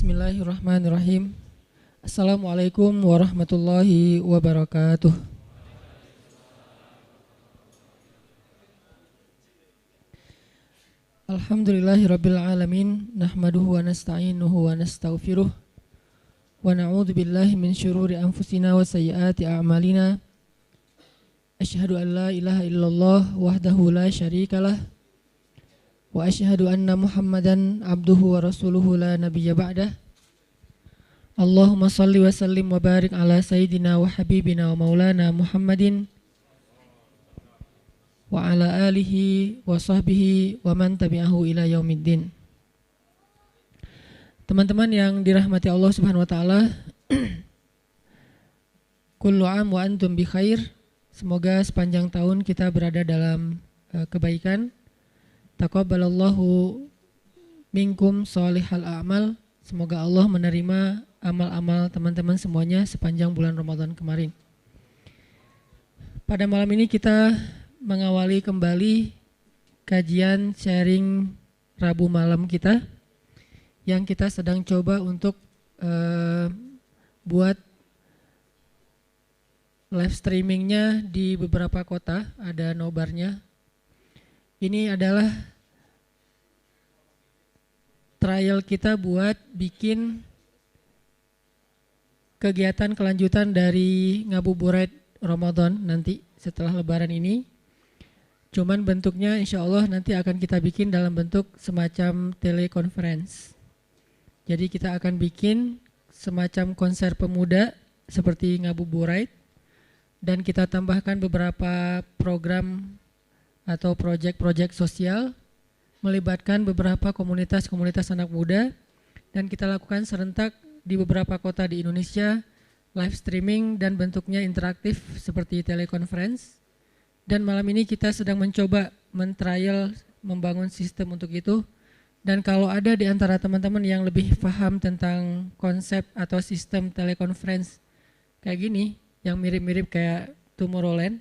Bismillahirrahmanirrahim. Assalamualaikum warahmatullahi wabarakatuh. Alhamdulillahirabbil alamin, nahmaduhu wa nasta'inuhu wa nastaghfiruh wa na'udzu billahi min syururi anfusina wa sayyiati a'malina. Asyhadu an la ilaha illallah wahdahu la syarikalah wa asyhadu anna Muhammadan abduhu wa rasuluhu la nabiyya ba'dah. Allahumma salli wa sallim wa barik ala sayyidina wa habibina wa maulana Muhammadin wa ala alihi wa sahbihi wa man tabi'ahu ila yaumiddin. Teman-teman yang dirahmati Allah Subhanahu wa taala, kullu am wa antum bi khair. Semoga sepanjang tahun kita berada dalam kebaikan. Taqabbalallahu minkum sholihal a'mal. Semoga Allah menerima amal-amal teman-teman semuanya sepanjang bulan Ramadan kemarin. Pada malam ini kita mengawali kembali kajian sharing Rabu malam kita yang kita sedang coba untuk buat live streamingnya di beberapa kota, ada nobarnya. Ini adalah trial kita buat bikin kegiatan kelanjutan dari ngabuburit Ramadan nanti setelah lebaran ini. Cuman bentuknya insya Allah nanti akan kita bikin dalam bentuk semacam telekonferensi. Jadi kita akan bikin semacam konser pemuda seperti ngabuburit, dan kita tambahkan beberapa program atau proyek-proyek sosial melibatkan beberapa komunitas-komunitas anak muda, dan kita lakukan serentak di beberapa kota di Indonesia, live streaming dan bentuknya interaktif seperti telekonferensi. Dan malam ini kita sedang mencoba men-trial membangun sistem untuk itu. Dan kalau ada di antara teman-teman yang lebih paham tentang konsep atau sistem telekonferensi kayak gini, yang mirip-mirip kayak Tomorrowland,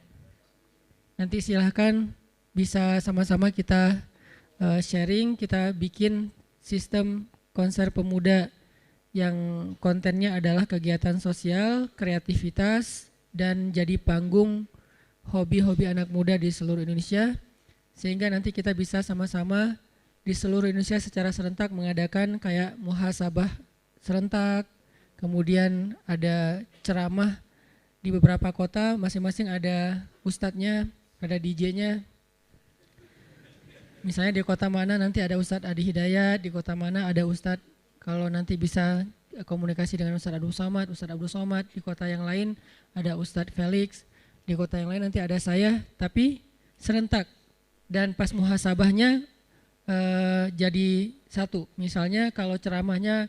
nanti silahkan bisa sama-sama kita sharing, kita bikin sistem konser pemuda yang kontennya adalah kegiatan sosial, kreativitas, dan jadi panggung hobi-hobi anak muda di seluruh Indonesia, sehingga nanti kita bisa sama-sama di seluruh Indonesia secara serentak mengadakan kayak muhasabah serentak, kemudian ada ceramah di beberapa kota, masing-masing ada ustadznya, ada DJ-nya. Misalnya di kota mana nanti ada Ustadz Adi Hidayat, di kota mana ada Ustadz, kalau nanti bisa komunikasi dengan Ustadz Abdul Somad, di kota yang lain ada Ustadz Felix, di kota yang lain nanti ada saya, tapi serentak. Dan pas muhasabahnya jadi satu. Misalnya kalau ceramahnya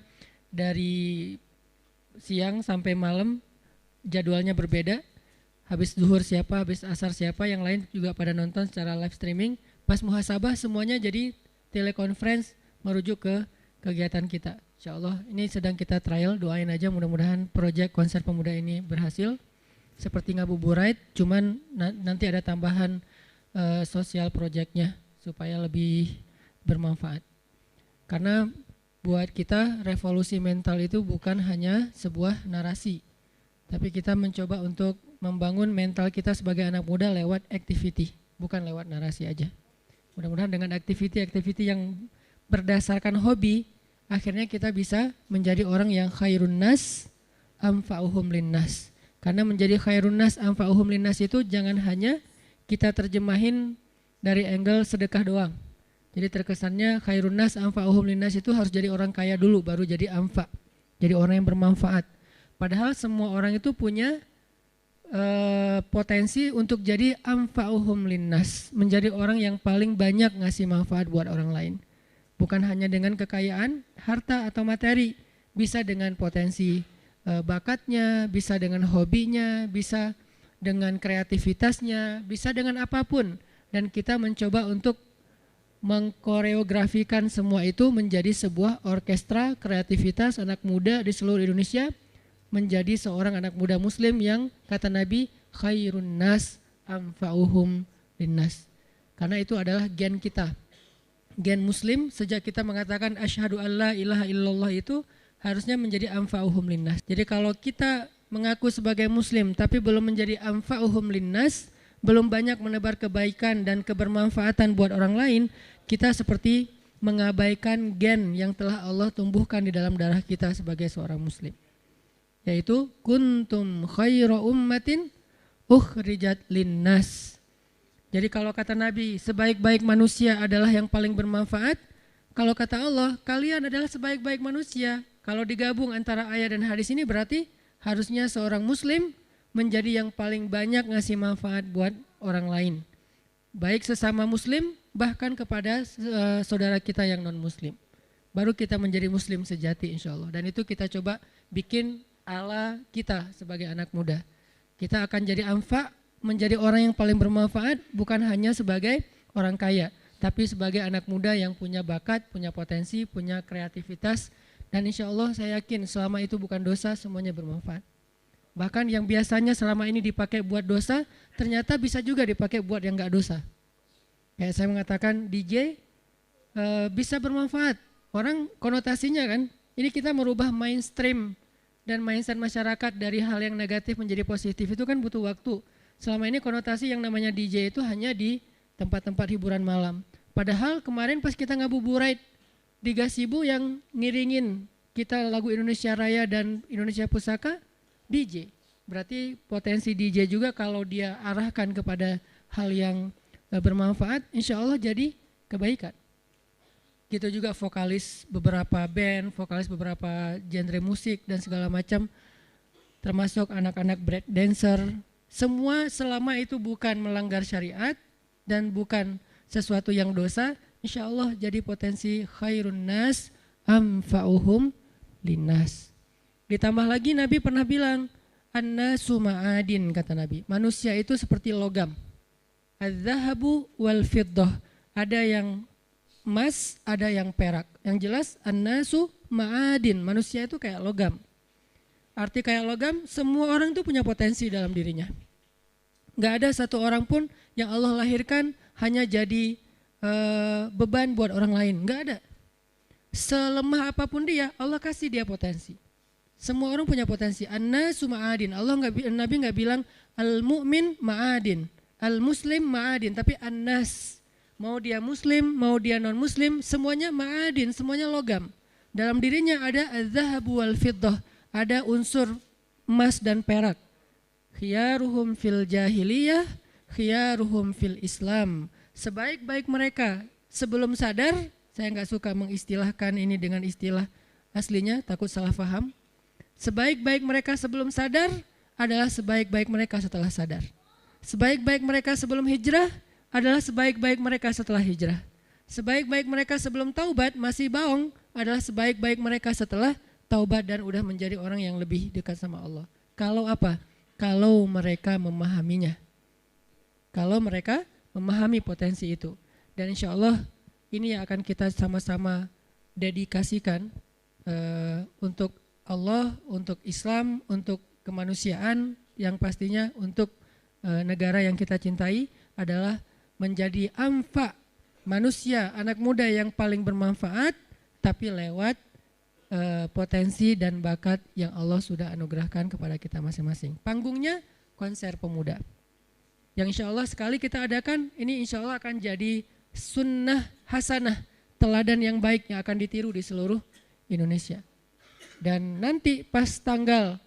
dari siang sampai malam jadwalnya berbeda, habis zuhur siapa, habis asar siapa, yang lain juga pada nonton secara live streaming. Pas muhasabah semuanya jadi telekonferensi merujuk ke kegiatan kita. Insyaallah ini sedang kita trial, doain aja mudah-mudahan proyek konser pemuda ini berhasil. Seperti ngabuburit, cuman nanti ada tambahan sosial proyeknya supaya lebih bermanfaat. Karena buat kita revolusi mental itu bukan hanya sebuah narasi, tapi kita mencoba untuk membangun mental kita sebagai anak muda lewat activity, bukan lewat narasi aja. Mudah-mudahan dengan aktiviti-aktiviti yang berdasarkan hobi, akhirnya kita bisa menjadi orang yang khairun nas anfa'uhum linnas. Karena menjadi khairun nas anfa'uhum linnas itu jangan hanya kita terjemahin dari angle sedekah doang. Jadi terkesannya khairun nas anfa'uhum linnas itu harus jadi orang kaya dulu baru jadi anfa', jadi orang yang bermanfaat. Padahal semua orang itu punya potensi untuk jadi anfa'uhum linnas, menjadi orang yang paling banyak ngasih manfaat buat orang lain. Bukan hanya dengan kekayaan, harta atau materi, bisa dengan potensi bakatnya, bisa dengan hobinya, bisa dengan kreativitasnya, bisa dengan apapun. Dan kita mencoba untuk mengkoreografikan semua itu menjadi sebuah orkestra kreativitas anak muda di seluruh Indonesia, menjadi seorang anak muda muslim yang kata Nabi khairun nas anfa'uhum linnas. Karena itu adalah gen kita. Gen muslim sejak kita mengatakan asyhadu alla ilaha illallah itu harusnya menjadi anfa'uhum linnas. Jadi kalau kita mengaku sebagai muslim tapi belum menjadi anfa'uhum linnas, belum banyak menebar kebaikan dan kebermanfaatan buat orang lain, kita seperti mengabaikan gen yang telah Allah tumbuhkan di dalam darah kita sebagai seorang muslim. Yaitu kuntum khaira ummatin ukhrijat linnas. Jadi kalau kata Nabi, sebaik-baik manusia adalah yang paling bermanfaat. Kalau kata Allah, kalian adalah sebaik-baik manusia. Kalau digabung antara ayat dan hadis ini berarti harusnya seorang muslim menjadi yang paling banyak ngasih manfaat buat orang lain. Baik sesama muslim, bahkan kepada saudara kita yang non muslim. Baru kita menjadi muslim sejati insya Allah. Dan itu kita coba bikin ala kita sebagai anak muda. Kita akan jadi anfa, menjadi orang yang paling bermanfaat, bukan hanya sebagai orang kaya, tapi sebagai anak muda yang punya bakat, punya potensi, punya kreativitas. Dan insya Allah saya yakin selama itu bukan dosa, semuanya bermanfaat. Bahkan yang biasanya selama ini dipakai buat dosa, ternyata bisa juga dipakai buat yang gak dosa. Kayak saya mengatakan DJ bisa bermanfaat. Orang konotasinya kan, ini kita merubah mainstream dan mindset masyarakat dari hal yang negatif menjadi positif itu kan butuh waktu. Selama ini konotasi yang namanya DJ itu hanya di tempat-tempat hiburan malam. Padahal kemarin pas kita ngabuburit di Gasibu yang ngiringin kita lagu Indonesia Raya dan Indonesia Pusaka, DJ. Berarti potensi DJ juga kalau dia arahkan kepada hal yang bermanfaat, insya Allah jadi kebaikan. Gitu juga vokalis beberapa band, vokalis beberapa genre musik dan segala macam, termasuk anak-anak break dancer. Semua selama itu bukan melanggar syariat dan bukan sesuatu yang dosa, insya Allah jadi potensi khairun nas anfa'uhum linnas. Ditambah lagi Nabi pernah bilang, an-nasu ma'adin, kata Nabi. Manusia itu seperti logam. Az-zahabu wal fiddah. Ada yang emas, ada yang perak. Yang jelas an-nasu ma'adin. Manusia itu kayak logam. Arti kayak logam, semua orang itu punya potensi dalam dirinya. Gak ada satu orang pun yang Allah lahirkan hanya jadi beban buat orang lain. Gak ada. Selemah apapun dia, Allah kasih dia potensi. Semua orang punya potensi. An-nasu ma'adin. Nabi nggak bilang al-mu'min ma'adin, al-muslim ma'adin, tapi an-nas. Mau dia muslim, mau dia non muslim, semuanya ma'adin, semuanya logam. Dalam dirinya ada az-zahabu wal fiddah, ada unsur emas dan perak. Khiyaruhum fil jahiliyah, khiyaruhum fil Islam. Sebaik-baik mereka sebelum sadar, saya nggak suka mengistilahkan ini dengan istilah aslinya, takut salah paham. Sebaik-baik mereka sebelum sadar adalah sebaik-baik mereka setelah sadar. Sebaik-baik mereka sebelum hijrah adalah sebaik-baik mereka setelah hijrah. Sebaik-baik mereka sebelum taubat masih baong adalah sebaik-baik mereka setelah taubat dan udah menjadi orang yang lebih dekat sama Allah. Kalau apa? Kalau mereka memahaminya. Kalau mereka memahami potensi itu. Dan insya Allah ini yang akan kita sama-sama dedikasikan untuk Allah, untuk Islam, untuk kemanusiaan, yang pastinya untuk negara yang kita cintai adalah menjadi anfa, manusia, anak muda yang paling bermanfaat, tapi lewat potensi dan bakat yang Allah sudah anugerahkan kepada kita masing-masing. Panggungnya konser pemuda. Yang insya Allah sekali kita adakan, ini insya Allah akan jadi sunnah hasanah, teladan yang baik yang akan ditiru di seluruh Indonesia. Dan nanti pas tanggal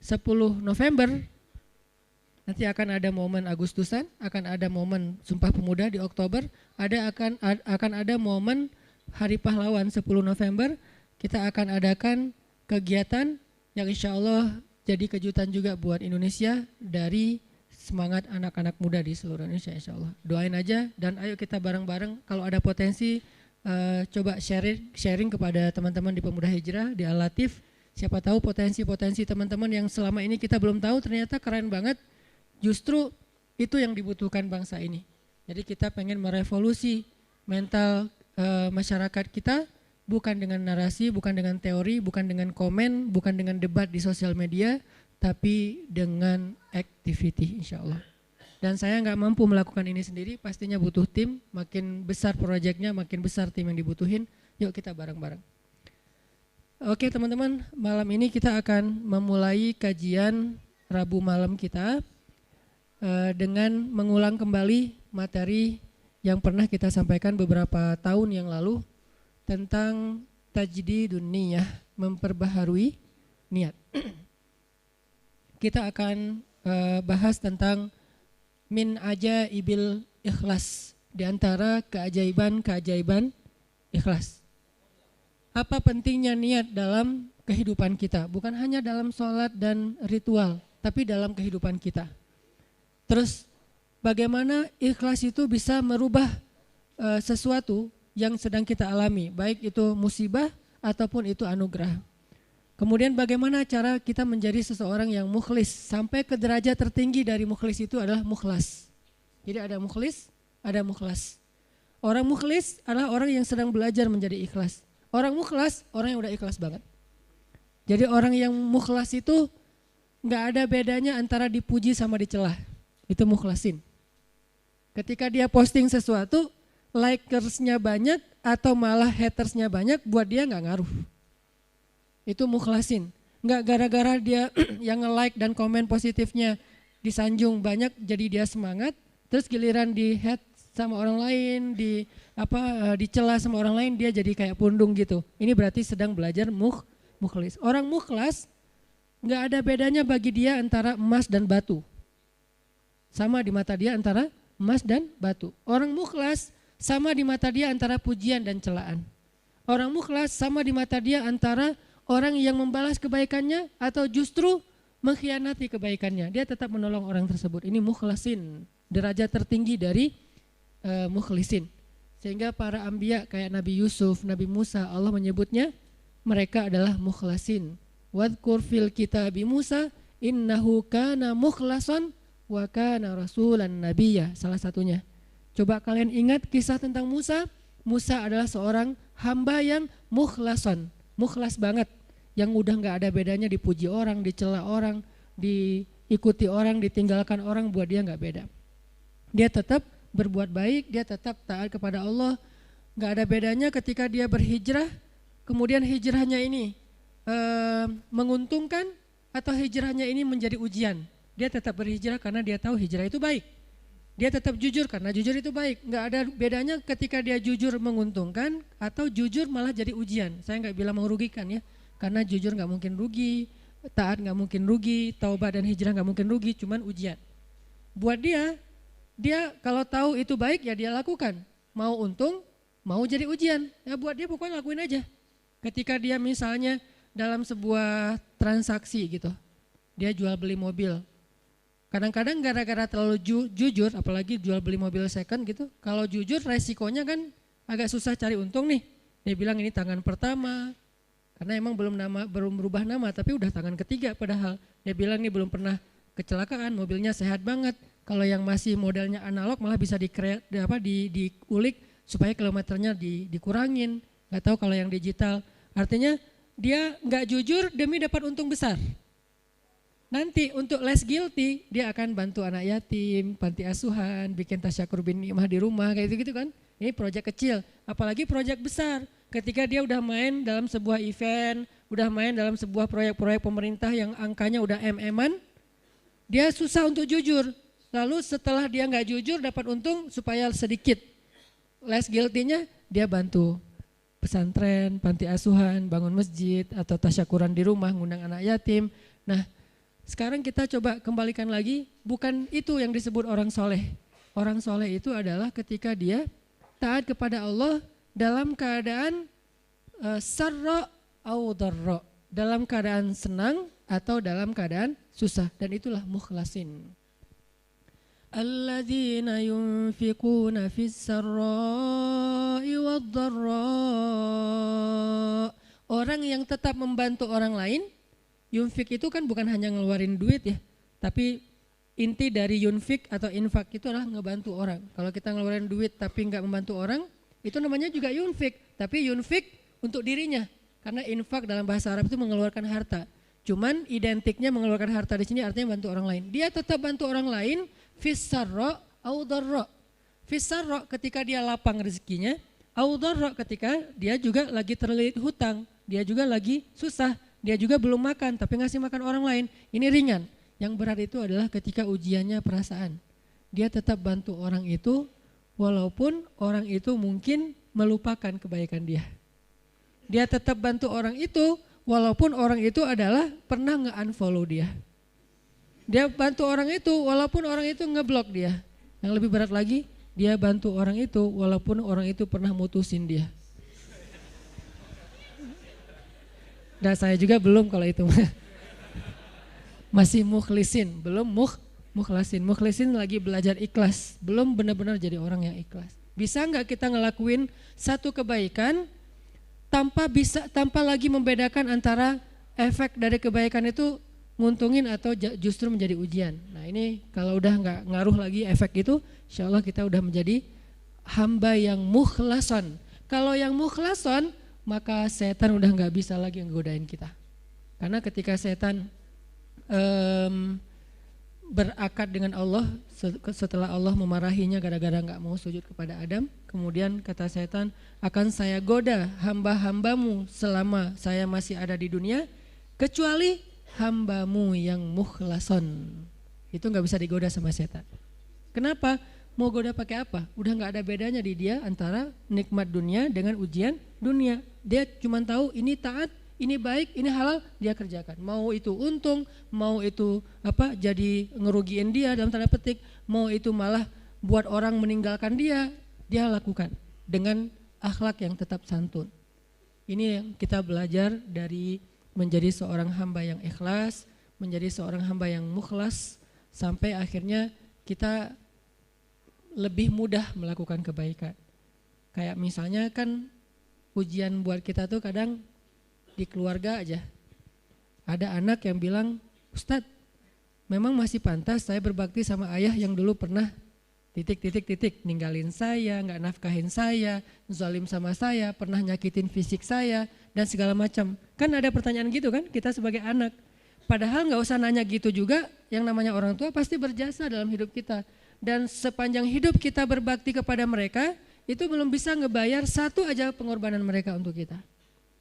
10 November, nanti akan ada momen Agustusan, akan ada momen Sumpah Pemuda di Oktober, akan ada momen Hari Pahlawan 10 November, kita akan adakan kegiatan yang insya Allah jadi kejutan juga buat Indonesia dari semangat anak-anak muda di seluruh Indonesia insya Allah. Doain aja dan ayo kita bareng-bareng kalau ada potensi coba sharing kepada teman-teman di Pemuda Hijrah, di Al-Latif. Siapa tahu potensi-potensi teman-teman yang selama ini kita belum tahu ternyata keren banget. Justru itu yang dibutuhkan bangsa ini. Jadi kita pengen merevolusi mental masyarakat kita, bukan dengan narasi, bukan dengan teori, bukan dengan komen, bukan dengan debat di sosial media, tapi dengan activity insya Allah. Dan saya nggak mampu melakukan ini sendiri, pastinya butuh tim, makin besar proyeknya, makin besar tim yang dibutuhin, yuk kita bareng-bareng. Oke teman-teman, malam ini kita akan memulai kajian Rabu malam kita dengan mengulang kembali materi yang pernah kita sampaikan beberapa tahun yang lalu tentang tajdidun niyah, memperbaharui niat. Kita akan bahas tentang min ajaibil ikhlas, di antara keajaiban-keajaiban ikhlas. Apa pentingnya niat dalam kehidupan kita? Bukan hanya dalam sholat dan ritual, tapi dalam kehidupan kita. Terus bagaimana ikhlas itu bisa merubah sesuatu yang sedang kita alami, baik itu musibah ataupun itu anugerah. Kemudian bagaimana cara kita menjadi seseorang yang mukhlis, sampai ke derajat tertinggi dari mukhlis itu adalah mukhlas. Jadi ada mukhlis, ada mukhlas. Orang mukhlis adalah orang yang sedang belajar menjadi ikhlas. Orang mukhlas, orang yang udah ikhlas banget. Jadi orang yang mukhlas itu gak ada bedanya antara dipuji sama dicela. Itu mukhlasin. Ketika dia posting sesuatu, likersnya banyak atau malah hatersnya banyak, buat dia gak ngaruh. Itu mukhlasin. Gak gara-gara dia yang nge-like dan komen positifnya disanjung banyak, jadi dia semangat. Terus giliran di hate sama orang lain, dicela sama orang lain, dia jadi kayak pundung gitu. Ini berarti sedang belajar mukhlis. Orang mukhlas nggak ada bedanya bagi dia antara emas dan batu. Sama di mata dia antara emas dan batu. Orang mukhlas sama di mata dia antara pujian dan celaan. Orang mukhlas sama di mata dia antara orang yang membalas kebaikannya atau justru mengkhianati kebaikannya. Dia tetap menolong orang tersebut. Ini mukhlasin, derajat tertinggi dari mukhlisin. Sehingga para anbiya kayak Nabi Yusuf, Nabi Musa, Allah menyebutnya mereka adalah mukhlasin. Wadhkur fil kitabi Musa innahu kana mukhlasan wa kana rasulan nabiyya, salah satunya. Coba kalian ingat kisah tentang Musa. Musa adalah seorang hamba yang mukhlasan, mukhlas banget, yang udah gak ada bedanya dipuji orang, dicela orang, diikuti orang, ditinggalkan orang, buat dia gak beda. Dia tetap berbuat baik, dia tetap taat kepada Allah. Gak ada bedanya ketika dia berhijrah, kemudian hijrahnya ini menguntungkan atau hijrahnya ini menjadi ujian. Dia tetap berhijrah karena dia tahu hijrah itu baik. Dia tetap jujur karena jujur itu baik. Gak ada bedanya ketika dia jujur menguntungkan atau jujur malah jadi ujian. Saya gak bilang merugikan ya, karena jujur gak mungkin rugi, taat gak mungkin rugi, taubat dan hijrah gak mungkin rugi, cuman ujian. Buat dia kalau tahu itu baik ya dia lakukan. Mau untung, mau jadi ujian. Ya buat dia pokoknya lakuin aja. Ketika dia misalnya dalam sebuah transaksi gitu, dia jual beli mobil. Kadang-kadang gara-gara terlalu jujur, apalagi jual beli mobil second gitu, kalau jujur resikonya kan agak susah cari untung nih. Dia bilang ini tangan pertama, karena emang belum berubah nama, tapi udah tangan ketiga padahal. Dia bilang ini belum pernah kecelakaan, mobilnya sehat banget. Kalau yang masih modelnya analog malah bisa diulik supaya kilometernya dikurangin. Gak tahu kalau yang digital. Artinya dia gak jujur demi dapat untung besar. Nanti untuk less guilty dia akan bantu anak yatim, panti asuhan, bikin tasyakur bin ni'mah di rumah kayak gitu kan. Ini proyek kecil, apalagi proyek besar. Ketika dia udah main dalam sebuah event, udah main dalam sebuah proyek-proyek pemerintah yang angkanya udah MM-an, dia susah untuk jujur. Lalu setelah dia nggak jujur dapat untung supaya sedikit less guilty-nya, dia bantu pesantren, panti asuhan, bangun masjid atau tasyakuran di rumah, ngundang anak yatim. Nah sekarang kita coba kembalikan lagi, bukan itu yang disebut orang soleh. Orang soleh itu adalah ketika dia taat kepada Allah dalam keadaan sarra au darra, dalam keadaan senang atau dalam keadaan susah, dan itulah mukhlasin. Alladzina yunfikuna fis sarra'i wad dharra. Orang yang tetap membantu orang lain. Yunfik itu kan bukan hanya ngeluarin duit ya, tapi inti dari yunfik atau infak itu adalah ngebantu orang. Kalau kita ngeluarin duit tapi nggak membantu orang, itu namanya juga yunfik, tapi yunfik untuk dirinya. Karena infak dalam bahasa Arab itu mengeluarkan harta. Cuman identiknya mengeluarkan harta di sini artinya bantu orang lain. Dia tetap bantu orang lain, fis-sarra au dharra. Fis-sarra ketika dia lapang rezekinya, au dharra ketika dia juga lagi terlilit hutang. dia juga lagi susah, dia juga belum makan tapi ngasih makan orang lain, ini ringan. Yang berat itu adalah ketika ujiannya perasaan. Dia tetap bantu orang itu walaupun orang itu mungkin melupakan kebaikan dia. Dia tetap bantu orang itu walaupun orang itu adalah pernah nge-unfollow dia. Dia bantu orang itu walaupun orang itu ngeblok dia. Yang lebih berat lagi, dia bantu orang itu walaupun orang itu pernah mutusin dia. Dan saya juga belum kalau itu. Masih mukhlisin, belum mukhlasin. Mukhlisin lagi belajar ikhlas, belum benar-benar jadi orang yang ikhlas. Bisa nggak kita ngelakuin satu kebaikan tanpa lagi membedakan antara efek dari kebaikan itu nguntungin atau justru menjadi ujian. Nah ini kalau udah nggak ngaruh lagi efek itu, insya Allah kita udah menjadi hamba yang mukhlason. Kalau yang mukhlason, maka setan udah nggak bisa lagi ngegodain kita. Karena ketika setan berakad dengan Allah setelah Allah memarahinya gara-gara nggak mau sujud kepada Adam, kemudian kata setan, akan saya goda hamba-hambamu selama saya masih ada di dunia, kecuali hambamu yang mukhlason. Itu nggak bisa digoda sama setan. Kenapa? Mau goda pakai apa? Udah nggak ada bedanya di dia antara nikmat dunia dengan ujian dunia. Dia cuma tahu ini taat, ini baik, ini halal, dia kerjakan. Mau itu untung, mau itu jadi ngerugiin dia dalam tanda petik, mau itu malah buat orang meninggalkan dia lakukan dengan akhlak yang tetap santun. Ini yang kita belajar dari menjadi seorang hamba yang ikhlas, menjadi seorang hamba yang mukhlas, sampai akhirnya kita lebih mudah melakukan kebaikan. Kayak misalnya kan ujian buat kita tuh kadang di keluarga aja. Ada anak yang bilang, Ustadz, memang masih pantas saya berbakti sama ayah yang dulu pernah ninggalin saya, nggak nafkahin saya, zalim sama saya, pernah nyakitin fisik saya, dan segala macam. Kan ada pertanyaan gitu kan kita sebagai anak. Padahal nggak usah nanya gitu juga, yang namanya orang tua pasti berjasa dalam hidup kita. Dan sepanjang hidup kita berbakti kepada mereka, itu belum bisa ngebayar satu aja pengorbanan mereka untuk kita.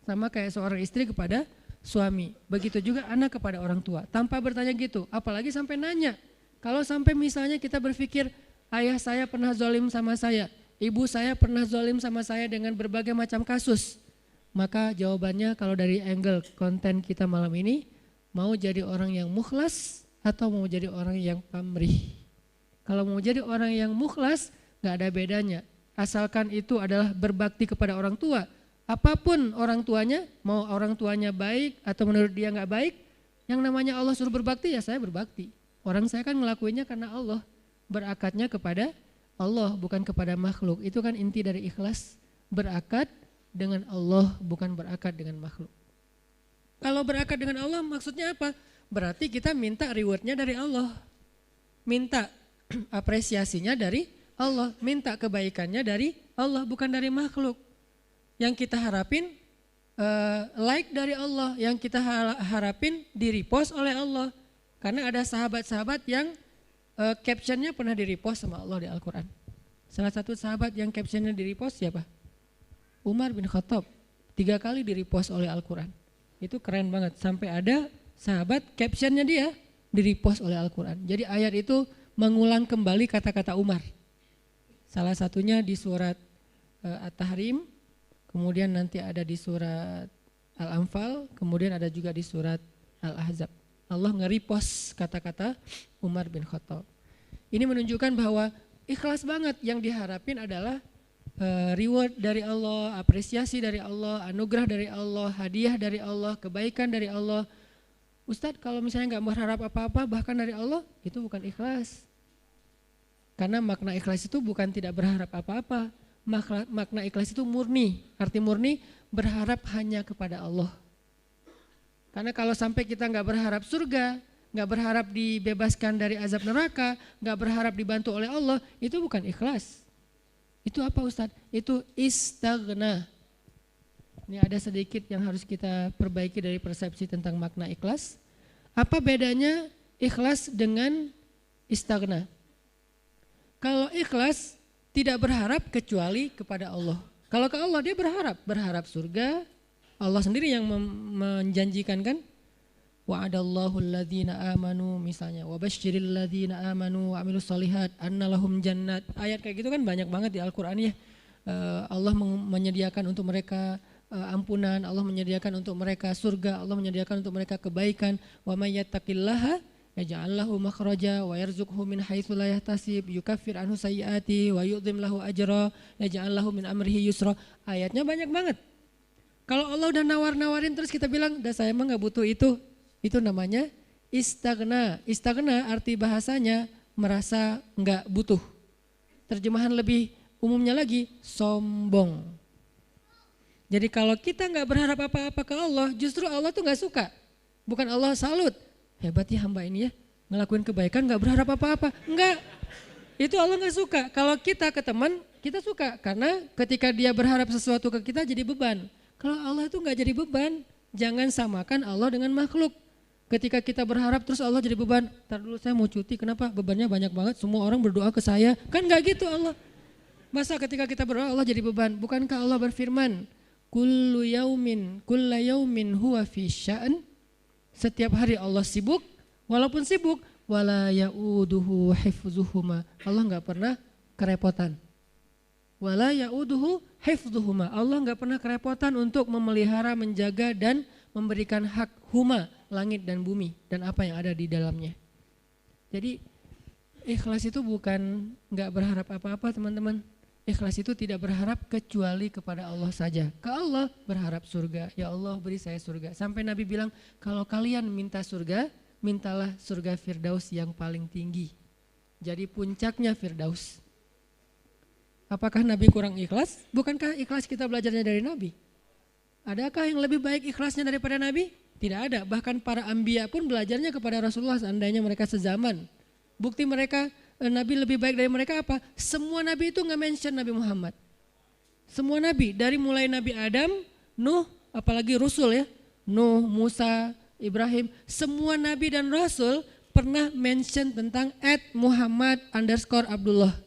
Sama kayak seorang istri kepada suami, begitu juga anak kepada orang tua. Tanpa bertanya gitu, apalagi sampai nanya. Kalau sampai misalnya kita berpikir, ayah saya pernah zalim sama saya, ibu saya pernah zalim sama saya dengan berbagai macam kasus. Maka jawabannya kalau dari angle konten kita malam ini, mau jadi orang yang mukhlas atau mau jadi orang yang pamrih. Kalau mau jadi orang yang mukhlas, gak ada bedanya. Asalkan itu adalah berbakti kepada orang tua. Apapun orang tuanya, mau orang tuanya baik atau menurut dia gak baik, yang namanya Allah suruh berbakti ya saya berbakti. Orang saya kan ngelakuinnya karena Allah. Berakatnya kepada Allah bukan kepada makhluk. Itu kan inti dari ikhlas, berakat dengan Allah bukan berakat dengan makhluk. Kalau berakat dengan Allah maksudnya apa? Berarti kita minta rewardnya dari Allah, minta apresiasinya dari Allah, minta kebaikannya dari Allah bukan dari makhluk. Yang kita harapin like dari Allah, yang kita harapin di repost oleh Allah. Karena ada sahabat-sahabat yang captionnya pernah di-repost sama Allah di Al-Quran. Salah satu sahabat yang captionnya di-repost siapa? Umar bin Khattab. 3 kali di-repost oleh Al-Quran. Itu keren banget. Sampai ada sahabat captionnya dia di-repost oleh Al-Quran. Jadi ayat itu mengulang kembali kata-kata Umar. Salah satunya di surat At-Tahrim, kemudian nanti ada di surat Al-Anfal, kemudian ada juga di surat Al-Ahzab. Allah nge-repost kata-kata Umar bin Khattab. Ini menunjukkan bahwa ikhlas banget, yang diharapin adalah reward dari Allah, apresiasi dari Allah, anugerah dari Allah, hadiah dari Allah, kebaikan dari Allah. Ustadz kalau misalnya gak berharap apa-apa bahkan dari Allah, itu bukan ikhlas. Karena makna ikhlas itu bukan tidak berharap apa-apa. Makna ikhlas itu murni, arti murni berharap hanya kepada Allah. Karena kalau sampai kita nggak berharap surga, nggak berharap dibebaskan dari azab neraka, nggak berharap dibantu oleh Allah, itu bukan ikhlas. Itu apa Ustadz? Itu istaghna. Ini ada sedikit yang harus kita perbaiki dari persepsi tentang makna ikhlas. Apa bedanya ikhlas dengan istaghna? Kalau ikhlas tidak berharap kecuali kepada Allah. Kalau ke Allah dia berharap surga, Allah sendiri yang menjanjikan kan. Wa'adallahu alladhina amanu misalnya, wa basyiril ladzina amanu wa amilus solihat anna lahum jannat. Ayat kayak gitu kan banyak banget di Al-Qur'an ya. Allah menyediakan untuk mereka ampunan, Allah menyediakan untuk mereka surga, Allah menyediakan untuk mereka kebaikan. Wa may yattaqillaha yaj'al lahu makhraja wa yarzuqhu min haitsu la yahtasib, yukaffir anhu sayyiati wa yu'dhim lahu ajra, yaj'al lahu min amrihi yusra. Ayatnya banyak banget. Kalau Allah udah nawar-nawarin terus kita bilang, "Dah saya mah enggak butuh itu namanya istagna. Istagna arti bahasanya merasa enggak butuh. Terjemahan lebih umumnya lagi, sombong. Jadi kalau kita enggak berharap apa-apa ke Allah, justru Allah tuh enggak suka. Bukan Allah salut, hebat ya hamba ini ya, ngelakuin kebaikan enggak berharap apa-apa. Enggak, itu Allah enggak suka. Kalau kita ke teman, kita suka. Karena ketika dia berharap sesuatu ke kita jadi beban. Kalau Allah itu enggak jadi beban, jangan samakan Allah dengan makhluk. Ketika kita berharap terus Allah jadi beban. Ntar dulu saya mau cuti, kenapa? Bebannya banyak banget, semua orang berdoa ke saya. Kan gak gitu Allah. Masa ketika kita berdoa Allah jadi beban? Bukankah Allah berfirman, kulla yaumin huwa fi sya'an. Setiap hari Allah sibuk, walaupun sibuk, wala ya'uduhu hifzuhuma. Allah gak pernah kerepotan. Wala ya'uduhu hifzuhuma. Allah gak pernah kerepotan untuk memelihara, menjaga dan memberikan hak huma, langit dan bumi dan apa yang ada di dalamnya. Jadi ikhlas itu bukan enggak berharap apa-apa teman-teman. Ikhlas itu tidak berharap kecuali kepada Allah saja. Ke Allah berharap surga. Ya Allah beri saya surga. Sampai Nabi bilang kalau kalian minta surga, mintalah surga Firdaus yang paling tinggi. Jadi puncaknya Firdaus. Apakah Nabi kurang ikhlas? Bukankah ikhlas kita belajarnya dari Nabi? Adakah yang lebih baik ikhlasnya daripada Nabi? Tidak ada. Bahkan para anbiya pun belajarnya kepada Rasulullah seandainya mereka sezaman. Bukti mereka Nabi lebih baik dari mereka apa? Semua Nabi itu nggak mention Nabi Muhammad. Semua Nabi dari mulai Nabi Adam, Nuh, apalagi Rasul ya, Nuh, Musa, Ibrahim, semua Nabi dan Rasul pernah mention tentang @Muhammad_Abdullah.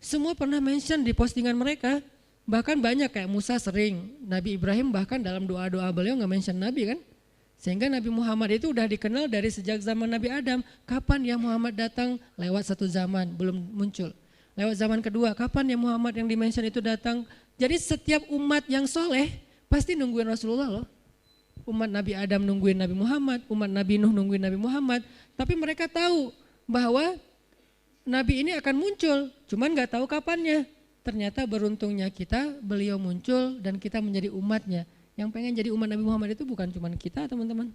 Semua pernah mention di postingan mereka. Bahkan banyak kayak Musa sering, Nabi Ibrahim bahkan dalam doa-doa beliau nggak mention Nabi kan. Sehingga Nabi Muhammad itu udah dikenal dari sejak zaman Nabi Adam. Kapan ya Muhammad datang? Lewat satu zaman, belum muncul. Lewat zaman kedua, kapan ya Muhammad yang dimention itu datang? Jadi setiap umat yang soleh pasti nungguin Rasulullah loh. Umat Nabi Adam nungguin Nabi Muhammad, umat Nabi Nuh nungguin Nabi Muhammad. Tapi mereka tahu bahwa Nabi ini akan muncul, cuman gak tahu kapannya. Ternyata beruntungnya kita, beliau muncul dan kita menjadi umatnya. Yang pengen jadi umat Nabi Muhammad itu bukan cuma kita teman-teman.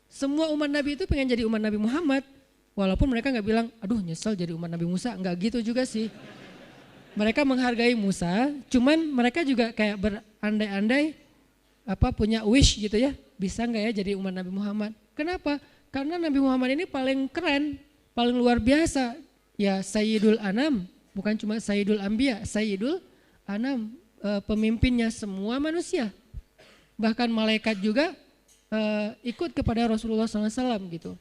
Semua umat Nabi itu pengen jadi umat Nabi Muhammad. Walaupun mereka gak bilang, aduh nyesel jadi umat Nabi Musa, gak gitu juga sih. Mereka menghargai Musa, cuman mereka juga kayak berandai-andai punya wish gitu ya. Bisa gak ya jadi umat Nabi Muhammad? Kenapa? Karena Nabi Muhammad ini paling keren, paling luar biasa. Ya Sayyidul Anam. Bukan cuma Sayyidul Anbiya, Sayyidul Anam, pemimpinnya semua manusia. Bahkan malaikat juga ikut kepada Rasulullah SAW gitu.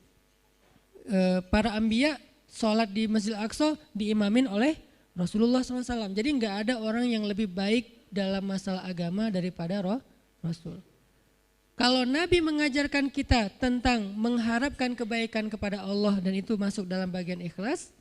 Para Anbiya sholat di Masjid Al-Aqsa diimamin oleh Rasulullah SAW. Jadi nggak ada orang yang lebih baik dalam masalah agama daripada Rasul. Kalau Nabi mengajarkan kita tentang mengharapkan kebaikan kepada Allah dan itu masuk dalam bagian ikhlas,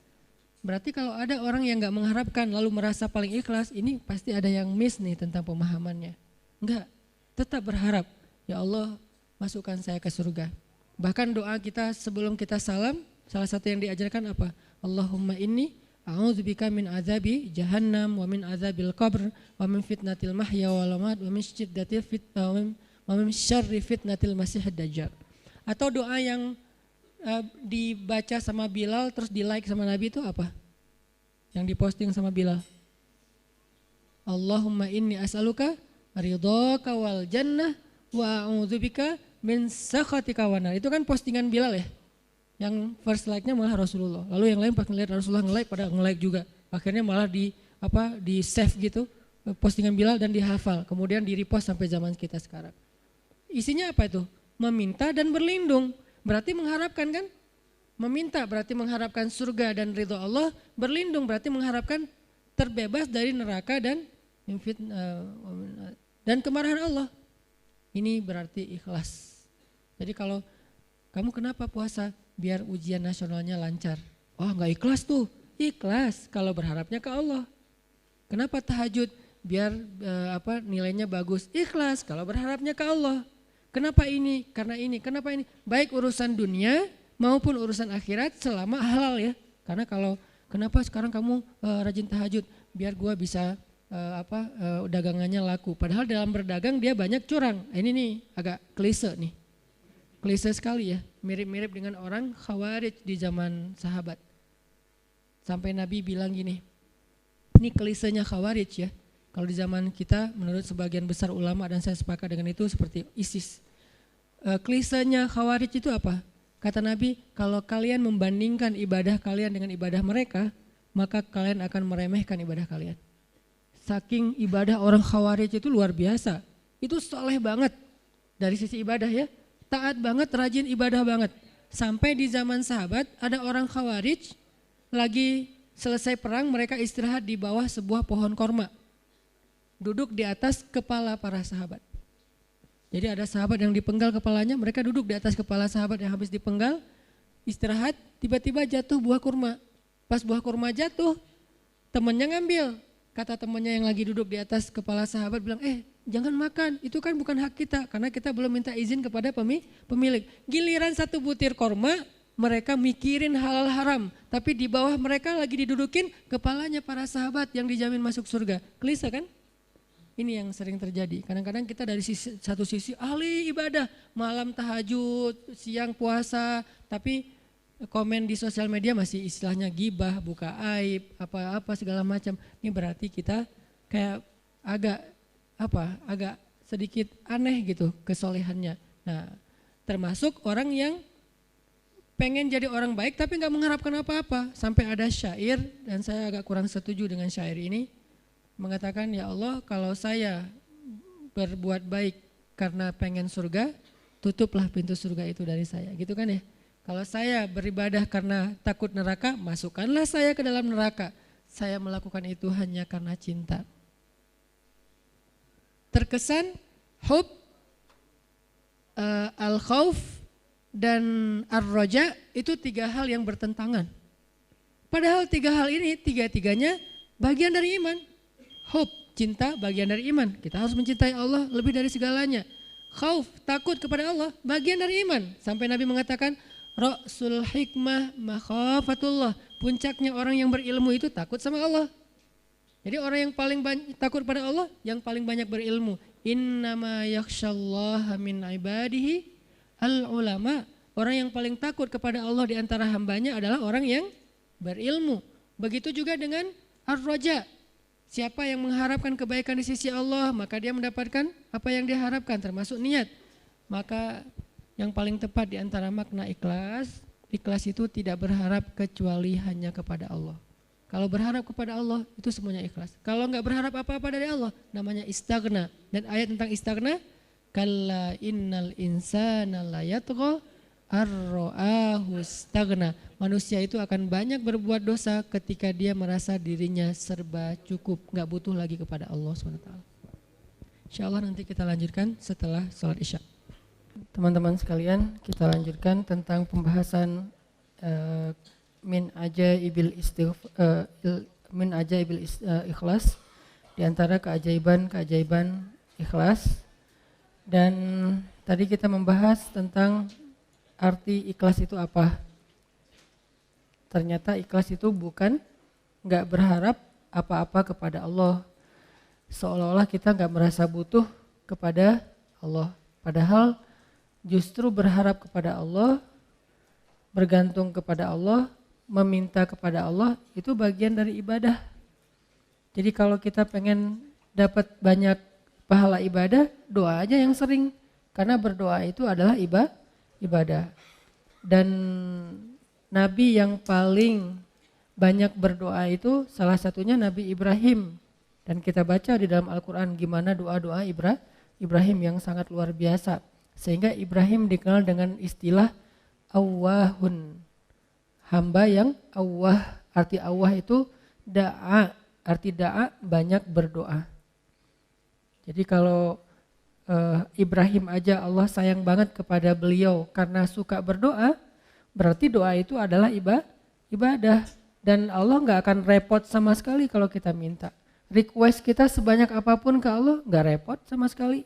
berarti kalau ada orang yang gak mengharapkan lalu merasa paling ikhlas, ini pasti ada yang miss nih tentang pemahamannya. Enggak, tetap berharap, ya Allah masukkan saya ke surga. Bahkan doa kita sebelum kita salam, salah satu yang diajarkan apa? Allahumma inni a'udzubika min azabi jahannam wa min azabil qabr wa min fitnatil mahya wal mamat wa min syiddatil fitnah wa min syarri fitnatil masiihid dajjal. Atau doa yang dibaca sama Bilal terus di like sama Nabi itu apa? Yang diposting sama Bilal. Allahumma inni as'aluka ridhaka wal jannah wa a'udzubika min sakhatika wan nar. Itu kan postingan Bilal ya. Yang first like-nya malah Rasulullah. Lalu yang lain pas ngeliat Rasulullah nge-like pada nge-like juga. Akhirnya malah di save gitu postingan Bilal dan dihafal. Kemudian di repost sampai zaman kita sekarang. Isinya apa itu? Meminta dan berlindung. Berarti mengharapkan kan? Meminta berarti mengharapkan surga dan ridho Allah. Berlindung berarti mengharapkan terbebas dari neraka dan kemarahan Allah. Ini berarti ikhlas. Jadi kalau kamu kenapa puasa? Biar ujian nasionalnya lancar. Oh nggak ikhlas tuh. Ikhlas kalau berharapnya ke Allah. Kenapa tahajud? Biar nilainya bagus. Ikhlas kalau berharapnya ke Allah. Kenapa ini? Karena ini. Kenapa ini? Baik urusan dunia maupun urusan akhirat selama halal ya. Karena kalau kenapa sekarang kamu rajin tahajud? Biar gua bisa dagangannya laku. Padahal dalam berdagang dia banyak curang. Ini nih agak klise nih. Klise sekali ya. Mirip-mirip dengan orang Khawarij di zaman sahabat. Sampai Nabi bilang gini. Ini klisenya Khawarij ya. Kalau di zaman kita menurut sebagian besar ulama dan saya sepakat dengan itu seperti ISIS. Klisenya Khawarij itu apa? Kata Nabi, kalau kalian membandingkan ibadah kalian dengan ibadah mereka, maka kalian akan meremehkan ibadah kalian. Saking ibadah orang Khawarij itu luar biasa. Itu soleh banget dari sisi ibadah ya. Taat banget, rajin ibadah banget. Sampai di zaman sahabat ada orang Khawarij lagi selesai perang, mereka istirahat di bawah sebuah pohon korma. Duduk di atas kepala para sahabat. Jadi ada sahabat yang dipenggal kepalanya, mereka duduk di atas kepala sahabat yang habis dipenggal, istirahat, tiba-tiba jatuh buah kurma. Pas buah kurma jatuh, temannya ngambil. Kata temannya yang lagi duduk di atas kepala sahabat bilang, jangan makan, itu kan bukan hak kita, karena kita belum minta izin kepada pemilik. Giliran satu butir kurma, mereka mikirin halal haram, tapi di bawah mereka lagi didudukin kepalanya para sahabat yang dijamin masuk surga. Klise kan? Ini yang sering terjadi. Kadang-kadang kita dari satu sisi ahli ibadah, malam tahajud, siang puasa, tapi komen di sosial media masih istilahnya gibah, buka aib, apa-apa segala macam. Ini berarti kita kayak agak sedikit aneh gitu kesolehannya. Nah, termasuk orang yang pengen jadi orang baik tapi nggak mengharapkan apa-apa. Sampai ada syair, dan saya agak kurang setuju dengan syair ini, mengatakan, ya Allah kalau saya berbuat baik karena pengen surga, tutuplah pintu surga itu dari saya, gitu kan ya. Kalau saya beribadah karena takut neraka, masukkanlah saya ke dalam neraka. Saya melakukan itu hanya karena cinta. Terkesan hub, al-khauf, dan ar-roja itu tiga hal yang bertentangan. Padahal tiga hal ini tiga-tiganya bagian dari iman. Hub, cinta, bagian dari iman. Kita harus mencintai Allah lebih dari segalanya. Khauf, takut kepada Allah, bagian dari iman. Sampai Nabi mengatakan, Ra'sul hikmah makhafatullah. Puncaknya orang yang berilmu itu takut sama Allah. Jadi orang yang paling takut pada Allah, yang paling banyak berilmu. Innama yakhsyallaha min ibadihi al-ulama. Orang yang paling takut kepada Allah di antara hambanya adalah orang yang berilmu. Begitu juga dengan ar-raja. Siapa yang mengharapkan kebaikan di sisi Allah, maka dia mendapatkan apa yang dia harapkan, termasuk niat. Maka yang paling tepat di antara makna ikhlas, ikhlas itu tidak berharap kecuali hanya kepada Allah. Kalau berharap kepada Allah, itu semuanya ikhlas. Kalau enggak berharap apa-apa dari Allah, namanya istaghna. Dan ayat tentang istaghna, kalla innal insana la yatgha ar-ra'ahu istaghna. Manusia itu akan banyak berbuat dosa ketika dia merasa dirinya serba cukup, enggak butuh lagi kepada Allah SWT. Insyaallah nanti kita lanjutkan setelah sholat Isya. Teman-teman sekalian, kita lanjutkan tentang pembahasan min ajaibil ikhlas, di antara keajaiban ikhlas. Dan tadi kita membahas tentang arti ikhlas itu apa. Ternyata ikhlas itu bukan enggak berharap apa-apa kepada Allah. Seolah-olah kita enggak merasa butuh kepada Allah. Padahal justru berharap kepada Allah, bergantung kepada Allah, meminta kepada Allah, itu bagian dari ibadah. Jadi kalau kita pengen dapat banyak pahala ibadah, doa aja yang sering. Karena berdoa itu adalah ibadah. Dan Nabi yang paling banyak berdoa itu salah satunya Nabi Ibrahim. Dan kita baca di dalam Al-Quran gimana doa-doa Ibrahim yang sangat luar biasa. Sehingga Ibrahim dikenal dengan istilah awwahun. Hamba yang awwah, arti awwah itu da'a. Arti da'a banyak berdoa. Jadi kalau Ibrahim aja Allah sayang banget kepada beliau karena suka berdoa, berarti doa itu adalah ibadah. Dan Allah gak akan repot sama sekali kalau kita minta. Request kita sebanyak apapun ke Allah gak repot sama sekali.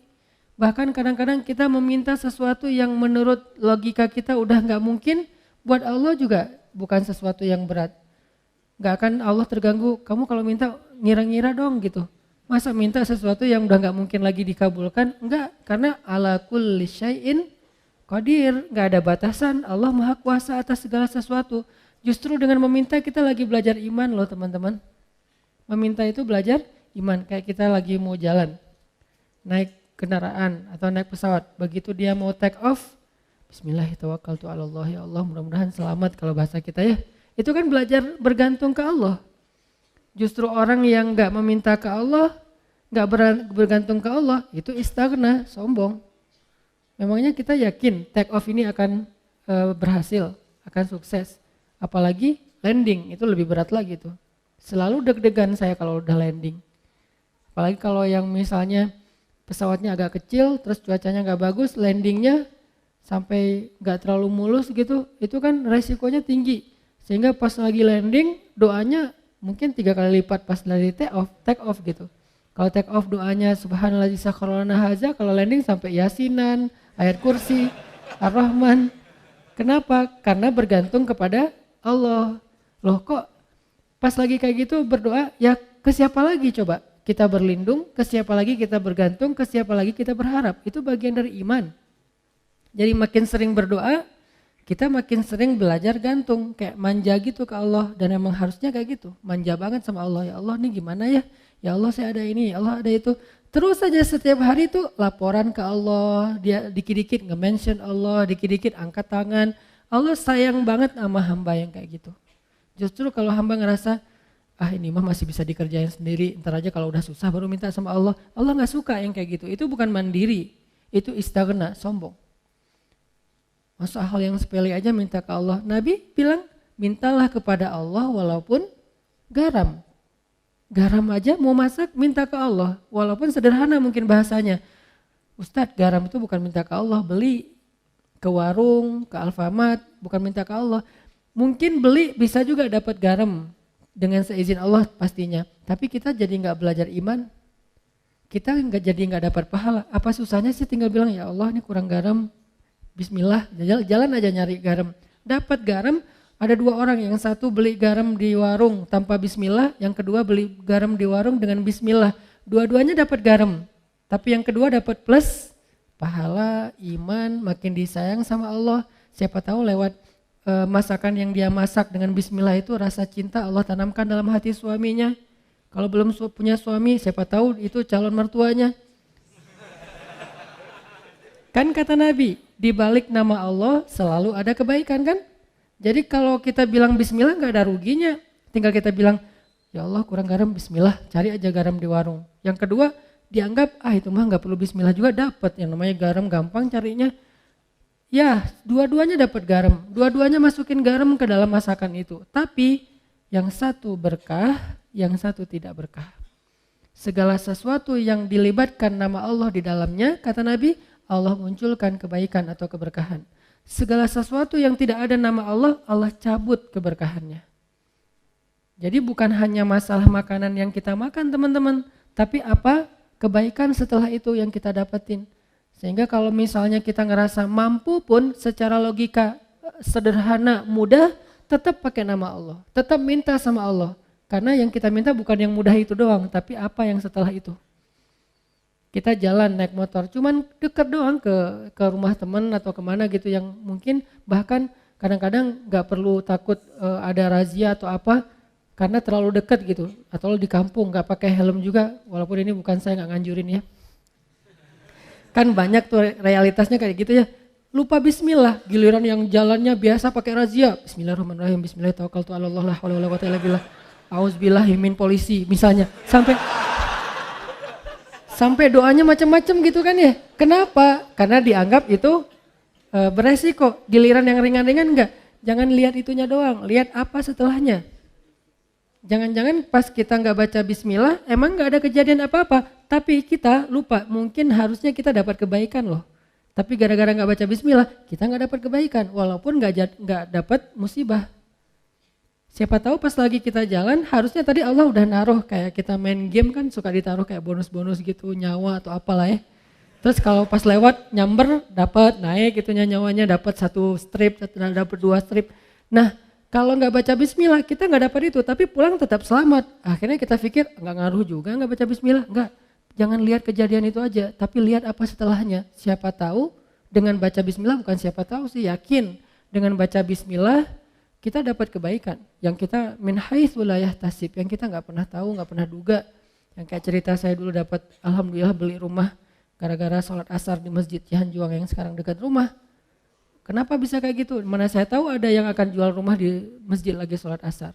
Bahkan kadang-kadang kita meminta sesuatu yang menurut logika kita udah gak mungkin, buat Allah juga bukan sesuatu yang berat. Gak akan Allah terganggu, kamu kalau minta ngira-ngira dong gitu. Masa minta sesuatu yang udah gak mungkin lagi dikabulkan? Enggak, karena ala kulli syai'in qadir, gak ada batasan, Allah maha kuasa atas segala sesuatu. Justru dengan meminta kita lagi belajar iman loh teman-teman. Meminta itu belajar iman, kayak kita lagi mau jalan, naik kendaraan atau naik pesawat. Begitu dia mau take off, Bismillahirrahmanirrahim, ya Allah mudah-mudahan selamat kalau bahasa kita ya. Itu kan belajar bergantung ke Allah. Justru orang yang gak meminta ke Allah, gak bergantung ke Allah, itu istaghna, sombong. Memangnya kita yakin take off ini akan berhasil, akan sukses. Apalagi landing, itu lebih berat lagi tuh. Selalu deg-degan saya kalau udah landing. Apalagi kalau yang misalnya pesawatnya agak kecil, terus cuacanya gak bagus, landingnya sampai gak terlalu mulus gitu, itu kan resikonya tinggi. Sehingga pas lagi landing doanya mungkin 3 kali lipat pas dari take off gitu. Kalau take off doanya subhanalladzi sakharana haza, kalau landing sampai yasinan, ayat kursi, ar-rahman. Kenapa? Karena bergantung kepada Allah. Loh kok pas lagi kayak gitu berdoa, ya ke siapa lagi coba? Kita berlindung, ke siapa lagi kita bergantung, ke siapa lagi kita berharap. Itu bagian dari iman. Jadi makin sering berdoa, kita makin sering belajar gantung, kayak manja gitu ke Allah. Dan emang harusnya kayak gitu, manja banget sama Allah. Ya Allah nih gimana ya, ya Allah saya ada ini, ya Allah ada itu. Terus saja setiap hari tuh laporan ke Allah, dia dikit-dikit nge-mention Allah, dikit-dikit angkat tangan. Allah sayang banget sama hamba yang kayak gitu. Justru kalau hamba ngerasa, ini mah masih bisa dikerjain sendiri, ntar aja kalau udah susah baru minta sama Allah. Allah gak suka yang kayak gitu, itu bukan mandiri, itu istaghna, sombong. Masa hal yang sepele aja minta ke Allah. Nabi bilang mintalah kepada Allah walaupun garam. Garam aja mau masak minta ke Allah. Walaupun sederhana mungkin bahasanya. Ustadz garam itu bukan minta ke Allah, beli ke warung, ke Alfamart, bukan minta ke Allah. Mungkin beli bisa juga dapat garam dengan seizin Allah pastinya. Tapi kita jadi gak belajar iman. Kita jadi gak dapat pahala. Apa susahnya sih tinggal bilang ya Allah ini kurang garam. Bismillah, jalan aja nyari garam. Dapat garam, ada 2 orang, yang satu beli garam di warung tanpa bismillah, yang kedua beli garam di warung dengan bismillah. Dua-duanya dapat garam, tapi yang kedua dapat plus pahala, iman, makin disayang sama Allah. Siapa tahu lewat masakan yang dia masak dengan bismillah itu rasa cinta Allah tanamkan dalam hati suaminya. Kalau belum punya suami, siapa tahu itu calon mertuanya. Kan kata Nabi, di balik nama Allah selalu ada kebaikan kan? Jadi kalau kita bilang bismillah gak ada ruginya. Tinggal kita bilang, ya Allah kurang garam, bismillah, cari aja garam di warung. Yang kedua, dianggap itu mah gak perlu bismillah juga dapat. Yang namanya garam gampang carinya. Ya, dua-duanya dapat garam. Dua-duanya masukin garam ke dalam masakan itu. Tapi yang satu berkah, yang satu tidak berkah. Segala sesuatu yang dilibatkan nama Allah di dalamnya, kata Nabi, Allah munculkan kebaikan atau keberkahan. Segala sesuatu yang tidak ada nama Allah, Allah cabut keberkahannya. Jadi bukan hanya masalah makanan yang kita makan teman-teman, tapi apa kebaikan setelah itu yang kita dapetin. Sehingga kalau misalnya kita ngerasa mampu pun secara logika sederhana, mudah, tetap pakai nama Allah. Tetap minta sama Allah. Karena yang kita minta bukan yang mudah itu doang, tapi apa yang setelah itu. Kita jalan naik motor, cuman dekat doang ke rumah teman atau kemana gitu yang mungkin bahkan kadang-kadang gak perlu takut ada razia atau apa karena terlalu dekat gitu. Atau di kampung gak pakai helm juga, walaupun ini bukan saya gak nganjurin ya. Kan banyak tuh realitasnya kayak gitu ya. Lupa bismillah, giliran yang jalannya biasa pakai razia. Bismillahirrahmanirrahim, bismillahirrahmanirrahim, auzubillahi min polisi misalnya. Sampai doanya macam-macam gitu kan ya. Kenapa? Karena dianggap itu beresiko. Giliran yang ringan-ringan enggak. Jangan lihat itunya doang, lihat apa setelahnya. Jangan-jangan pas kita nggak baca bismillah, emang nggak ada kejadian apa-apa. Tapi kita lupa, mungkin harusnya kita dapat kebaikan loh. Tapi gara-gara nggak baca bismillah, kita nggak dapat kebaikan. Walaupun nggak dapat musibah. Siapa tahu pas lagi kita jalan, harusnya tadi Allah udah naruh kayak kita main game kan suka ditaruh kayak bonus-bonus gitu, nyawa atau apalah ya. Terus kalau pas lewat nyamber dapat naik gitu nyawanya, dapat 1 strip, dapat 2 strip. Nah, kalau nggak baca bismillah kita nggak dapat itu, tapi pulang tetap selamat. Akhirnya kita pikir nggak ngaruh juga nggak baca bismillah. Enggak, jangan lihat kejadian itu aja, tapi lihat apa setelahnya. Siapa tahu dengan baca bismillah, bukan siapa tahu sih, yakin dengan baca bismillah kita dapat kebaikan. Yang kita min haitsu la yahtasib, yang kita nggak pernah tahu, nggak pernah duga. Yang kayak cerita saya dulu dapat, alhamdulillah beli rumah gara-gara sholat asar di masjid Cihanjuang yang sekarang dekat rumah. Kenapa bisa kayak gitu? Mana saya tahu ada yang akan jual rumah di masjid lagi sholat asar.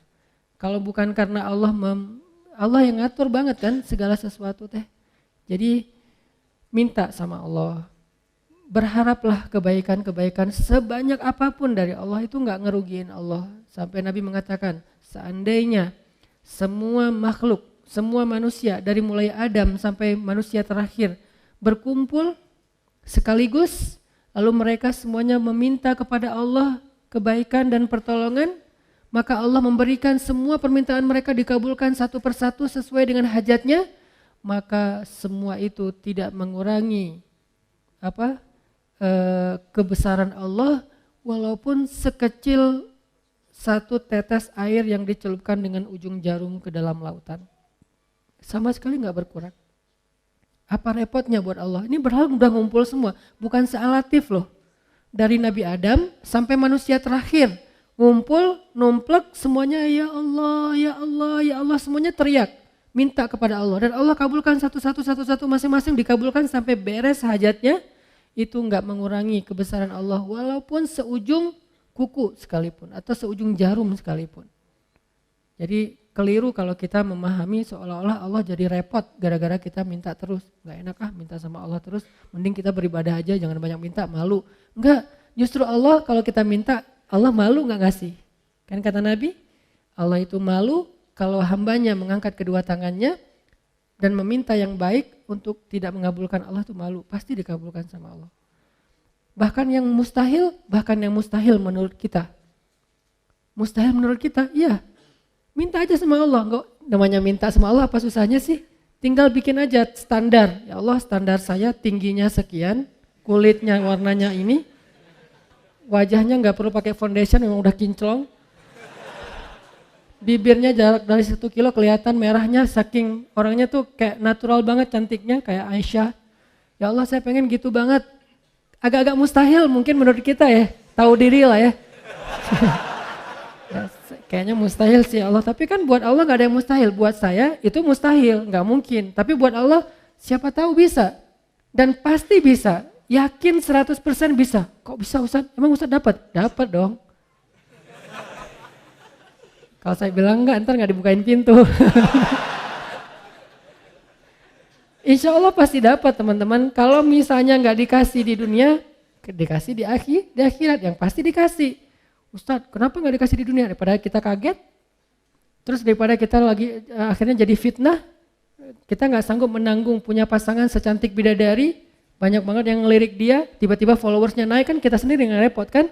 Kalau bukan karena Allah yang ngatur banget kan segala sesuatu teh. Jadi minta sama Allah. Berharaplah kebaikan-kebaikan sebanyak apapun dari Allah, itu nggak ngerugiin Allah. Sampai Nabi mengatakan, seandainya semua makhluk, semua manusia dari mulai Adam sampai manusia terakhir berkumpul sekaligus, lalu mereka semuanya meminta kepada Allah kebaikan dan pertolongan, maka Allah memberikan semua permintaan mereka dikabulkan satu persatu sesuai dengan hajatnya, maka semua itu tidak mengurangi kebesaran Allah walaupun sekecil 1 tetes air yang dicelupkan dengan ujung jarum ke dalam lautan. Sama sekali nggak berkurang. Apa repotnya buat Allah? Ini berhala udah ngumpul semua, bukan sealatif loh. Dari Nabi Adam sampai manusia terakhir, ngumpul, numplek semuanya ya Allah, ya Allah, ya Allah, semuanya teriak, minta kepada Allah. Dan Allah kabulkan satu-satu masing-masing dikabulkan sampai beres hajatnya, itu enggak mengurangi kebesaran Allah walaupun seujung kuku sekalipun atau seujung jarum sekalipun. Jadi keliru kalau kita memahami seolah-olah Allah jadi repot gara-gara kita minta terus. Gak enak minta sama Allah terus, mending kita beribadah aja, jangan banyak minta, malu. Enggak, justru Allah kalau kita minta, Allah malu gak ngasih. Kan kata Nabi, Allah itu malu kalau hambanya mengangkat kedua tangannya dan meminta yang baik untuk tidak mengabulkan Allah, itu malu, pasti dikabulkan sama Allah. Bahkan yang mustahil menurut kita. Mustahil menurut kita, iya. Minta aja sama Allah, enggak namanya minta sama Allah apa susahnya sih? Tinggal bikin aja standar. Ya Allah, standar saya tingginya sekian, kulitnya warnanya ini, wajahnya enggak perlu pakai foundation, memang udah kinclong. Bibirnya jarak dari 1 kilo kelihatan merahnya, saking orangnya tuh kayak natural banget cantiknya, kayak Aisyah. Ya Allah, saya pengen gitu banget. Agak-agak mustahil mungkin menurut kita ya, tahu diri lah ya. Ya, kayaknya mustahil sih Allah, tapi kan buat Allah gak ada yang mustahil. Buat saya itu mustahil, gak mungkin. Tapi buat Allah siapa tahu bisa. Dan pasti bisa, yakin 100% bisa. Kok bisa Ustaz? Emang Ustaz dapat? Dapat dong. Kalau saya bilang enggak, ntar gak dibukain pintu. Insya Allah pasti dapat teman-teman. Kalau misalnya gak dikasih di dunia, dikasih di akhirat, yang pasti dikasih. Ustadz, kenapa nggak dikasih di dunia? Daripada kita kaget, terus daripada kita lagi akhirnya jadi fitnah, kita nggak sanggup menanggung punya pasangan secantik bidadari, banyak banget yang ngelirik dia, tiba-tiba followersnya naik, kan kita sendiri nggak repot kan?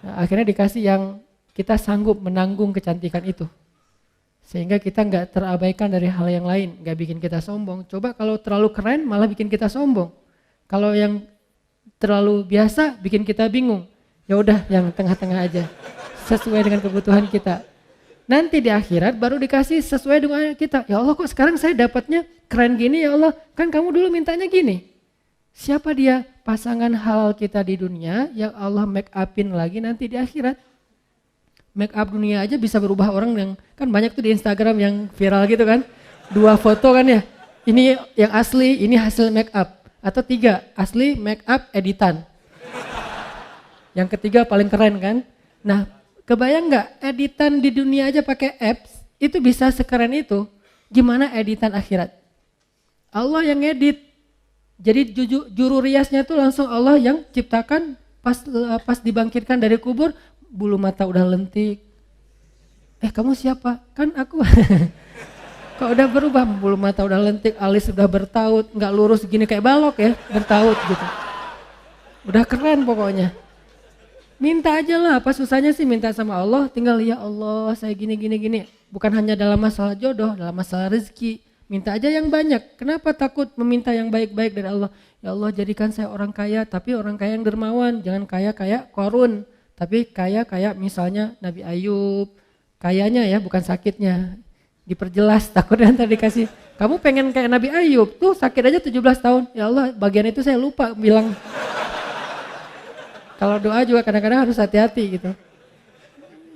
Nah, akhirnya dikasih yang kita sanggup menanggung kecantikan itu, sehingga kita nggak terabaikan dari hal yang lain, nggak bikin kita sombong. Coba kalau terlalu keren malah bikin kita sombong, kalau yang terlalu biasa bikin kita bingung. Ya udah yang tengah-tengah aja, sesuai dengan kebutuhan kita. Nanti di akhirat baru dikasih sesuai dengan kita. Ya Allah, kok sekarang saya dapatnya keren gini ya Allah, kan kamu dulu mintanya gini. Siapa dia? Pasangan halal kita di dunia yang Allah make upin lagi nanti di akhirat. Make up dunia aja bisa berubah orang, yang kan banyak tuh di Instagram yang viral gitu kan. 2 foto kan ya, ini yang asli, ini hasil make up. Atau 3, asli make up editan. Yang ketiga paling keren kan. Nah, kebayang nggak editan di dunia aja pakai apps itu bisa sekeren itu. Gimana editan akhirat? Allah yang edit. Jadi juru riasnya tuh langsung Allah yang ciptakan. Pas dibangkitkan dari kubur, bulu mata udah lentik. Kamu siapa? Kan aku. Kok udah berubah, bulu mata udah lentik, alis udah bertaut, nggak lurus gini kayak balok ya, bertaut gitu. Udah keren pokoknya. Minta aja lah, apa susahnya sih minta sama Allah, tinggal ya Allah saya gini. Bukan hanya dalam masalah jodoh, dalam masalah rezeki. Minta aja yang banyak. Kenapa takut meminta yang baik-baik dari Allah? Ya Allah jadikan saya orang kaya, tapi orang kaya yang dermawan. Jangan kaya kayak Korun, tapi kaya kayak misalnya Nabi Ayub. Kayanya ya, bukan sakitnya. Diperjelas, takutnya nanti dikasih. Kamu pengen kayak Nabi Ayub, tuh sakit aja 17 tahun. Ya Allah bagian itu saya lupa bilang. Kalau doa juga kadang-kadang harus hati-hati gitu.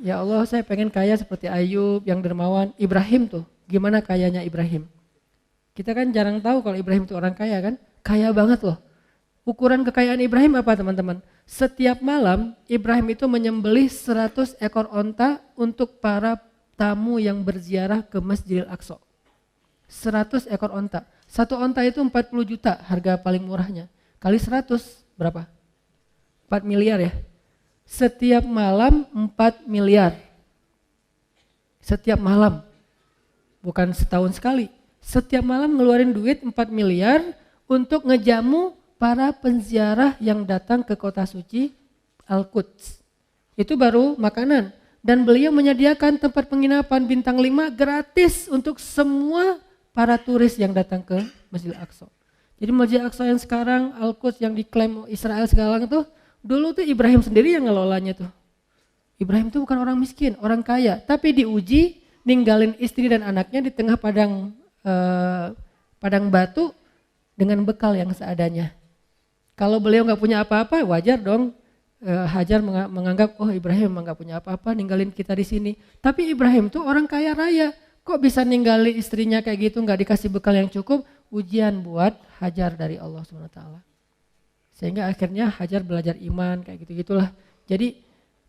Ya Allah saya pengen kaya seperti Ayub yang dermawan. Ibrahim tuh, gimana kayanya Ibrahim? Kita kan jarang tahu kalau Ibrahim itu orang kaya kan. Kaya banget loh. Ukuran kekayaan Ibrahim apa teman-teman? Setiap malam Ibrahim itu menyembelih 100 ekor onta untuk para tamu yang berziarah ke Masjidil Aqsa. 100 ekor onta. Satu onta itu 40 juta harga paling murahnya. Kali 100 berapa? 4 miliar ya. Setiap malam 4 miliar. Setiap malam. Bukan setahun sekali. Setiap malam ngeluarin duit 4 miliar untuk ngejamu para penziarah yang datang ke kota suci Al-Quds. Itu baru makanan. Dan beliau menyediakan tempat penginapan bintang 5 gratis untuk semua para turis yang datang ke Masjidil Aqsa. Jadi Masjidil Aqsa yang sekarang Al-Quds yang diklaim Israel sekarang itu, dulu tuh Ibrahim sendiri yang ngelolanya tuh. Ibrahim tuh bukan orang miskin, orang kaya, tapi diuji ninggalin istri dan anaknya di tengah padang batu dengan bekal yang seadanya. Kalau beliau nggak punya apa-apa, wajar dong. Hajar menganggap, oh Ibrahim nggak punya apa-apa, ninggalin kita di sini. Tapi Ibrahim tuh orang kaya raya, kok bisa ninggalin istrinya kayak gitu, nggak dikasih bekal yang cukup? Ujian buat Hajar dari Allah SWT. Sehingga akhirnya Hajar belajar iman kayak gitu-gitulah. Jadi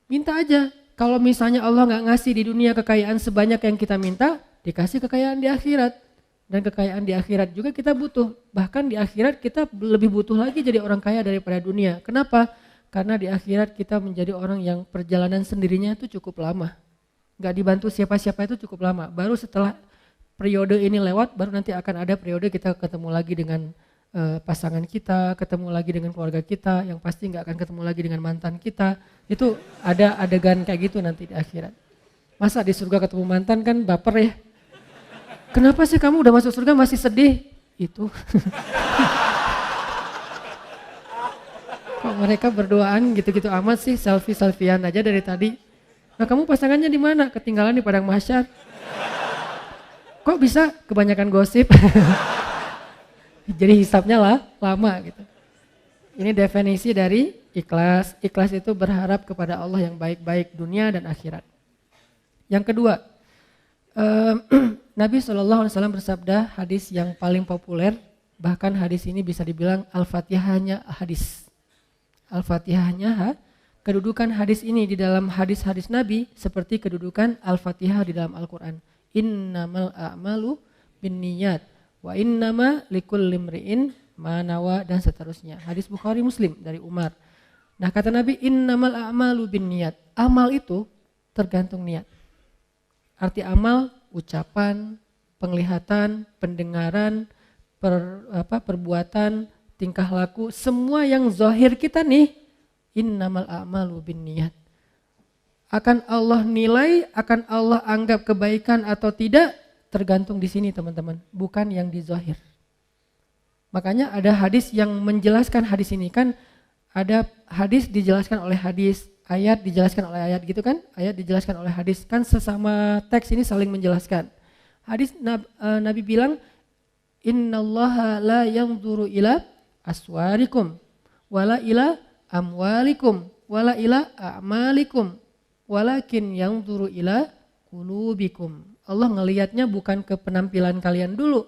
minta aja. Kalau misalnya Allah nggak ngasih di dunia kekayaan sebanyak yang kita minta, dikasih kekayaan di akhirat. Dan kekayaan di akhirat juga kita butuh. Bahkan di akhirat kita lebih butuh lagi jadi orang kaya daripada dunia. Kenapa? Karena di akhirat kita menjadi orang yang perjalanan sendirinya itu cukup lama. Gak dibantu siapa-siapa itu cukup lama. Baru setelah periode ini lewat, baru nanti akan ada periode kita ketemu lagi dengan pasangan kita, ketemu lagi dengan keluarga kita, yang pasti gak akan ketemu lagi dengan mantan kita. Itu ada adegan kayak gitu nanti di akhirat. Masa di surga ketemu mantan kan baper ya. Kenapa sih kamu udah masuk surga masih sedih? Itu. Kok mereka berduaan gitu-gitu amat sih, selfie-selfian aja dari tadi. Nah kamu pasangannya di mana? Ketinggalan di padang mahsyar. Kok bisa? Kebanyakan gosip. Jadi hisapnya lah lama gitu. Ini definisi dari ikhlas. Ikhlas itu berharap kepada Allah yang baik-baik dunia dan akhirat. Yang kedua, Nabi SAW bersabda hadis yang paling populer. Bahkan hadis ini bisa dibilang Al-Fatihahnya hadis. Al-Fatihahnya, kedudukan hadis ini di dalam hadis-hadis Nabi seperti kedudukan Al-Fatihah di dalam Al-Quran. Innamal a'malu binniyat wa innama likulli imri'in ma nawa dan seterusnya. Hadis Bukhari Muslim dari Umar. Nah kata Nabi innamal a'malu binniyat. Amal itu tergantung niat. Arti amal ucapan, penglihatan, pendengaran, perbuatan, tingkah laku, semua yang zahir kita nih, innamal a'malu binniyat. Akan Allah nilai, akan Allah anggap kebaikan atau tidak, tergantung di sini teman-teman, bukan yang di zahir. Makanya ada hadis yang menjelaskan hadis ini kan, ada hadis dijelaskan oleh hadis, ayat dijelaskan oleh ayat gitu kan, ayat dijelaskan oleh hadis, kan sesama teks ini saling menjelaskan. Hadis Nabi bilang, innallaha la yanzuru ila aswarikum wala ila amwalikum wala ila a'malikum walakin yanzuru ila qulubikum. Allah ngelihatnya bukan ke penampilan kalian dulu.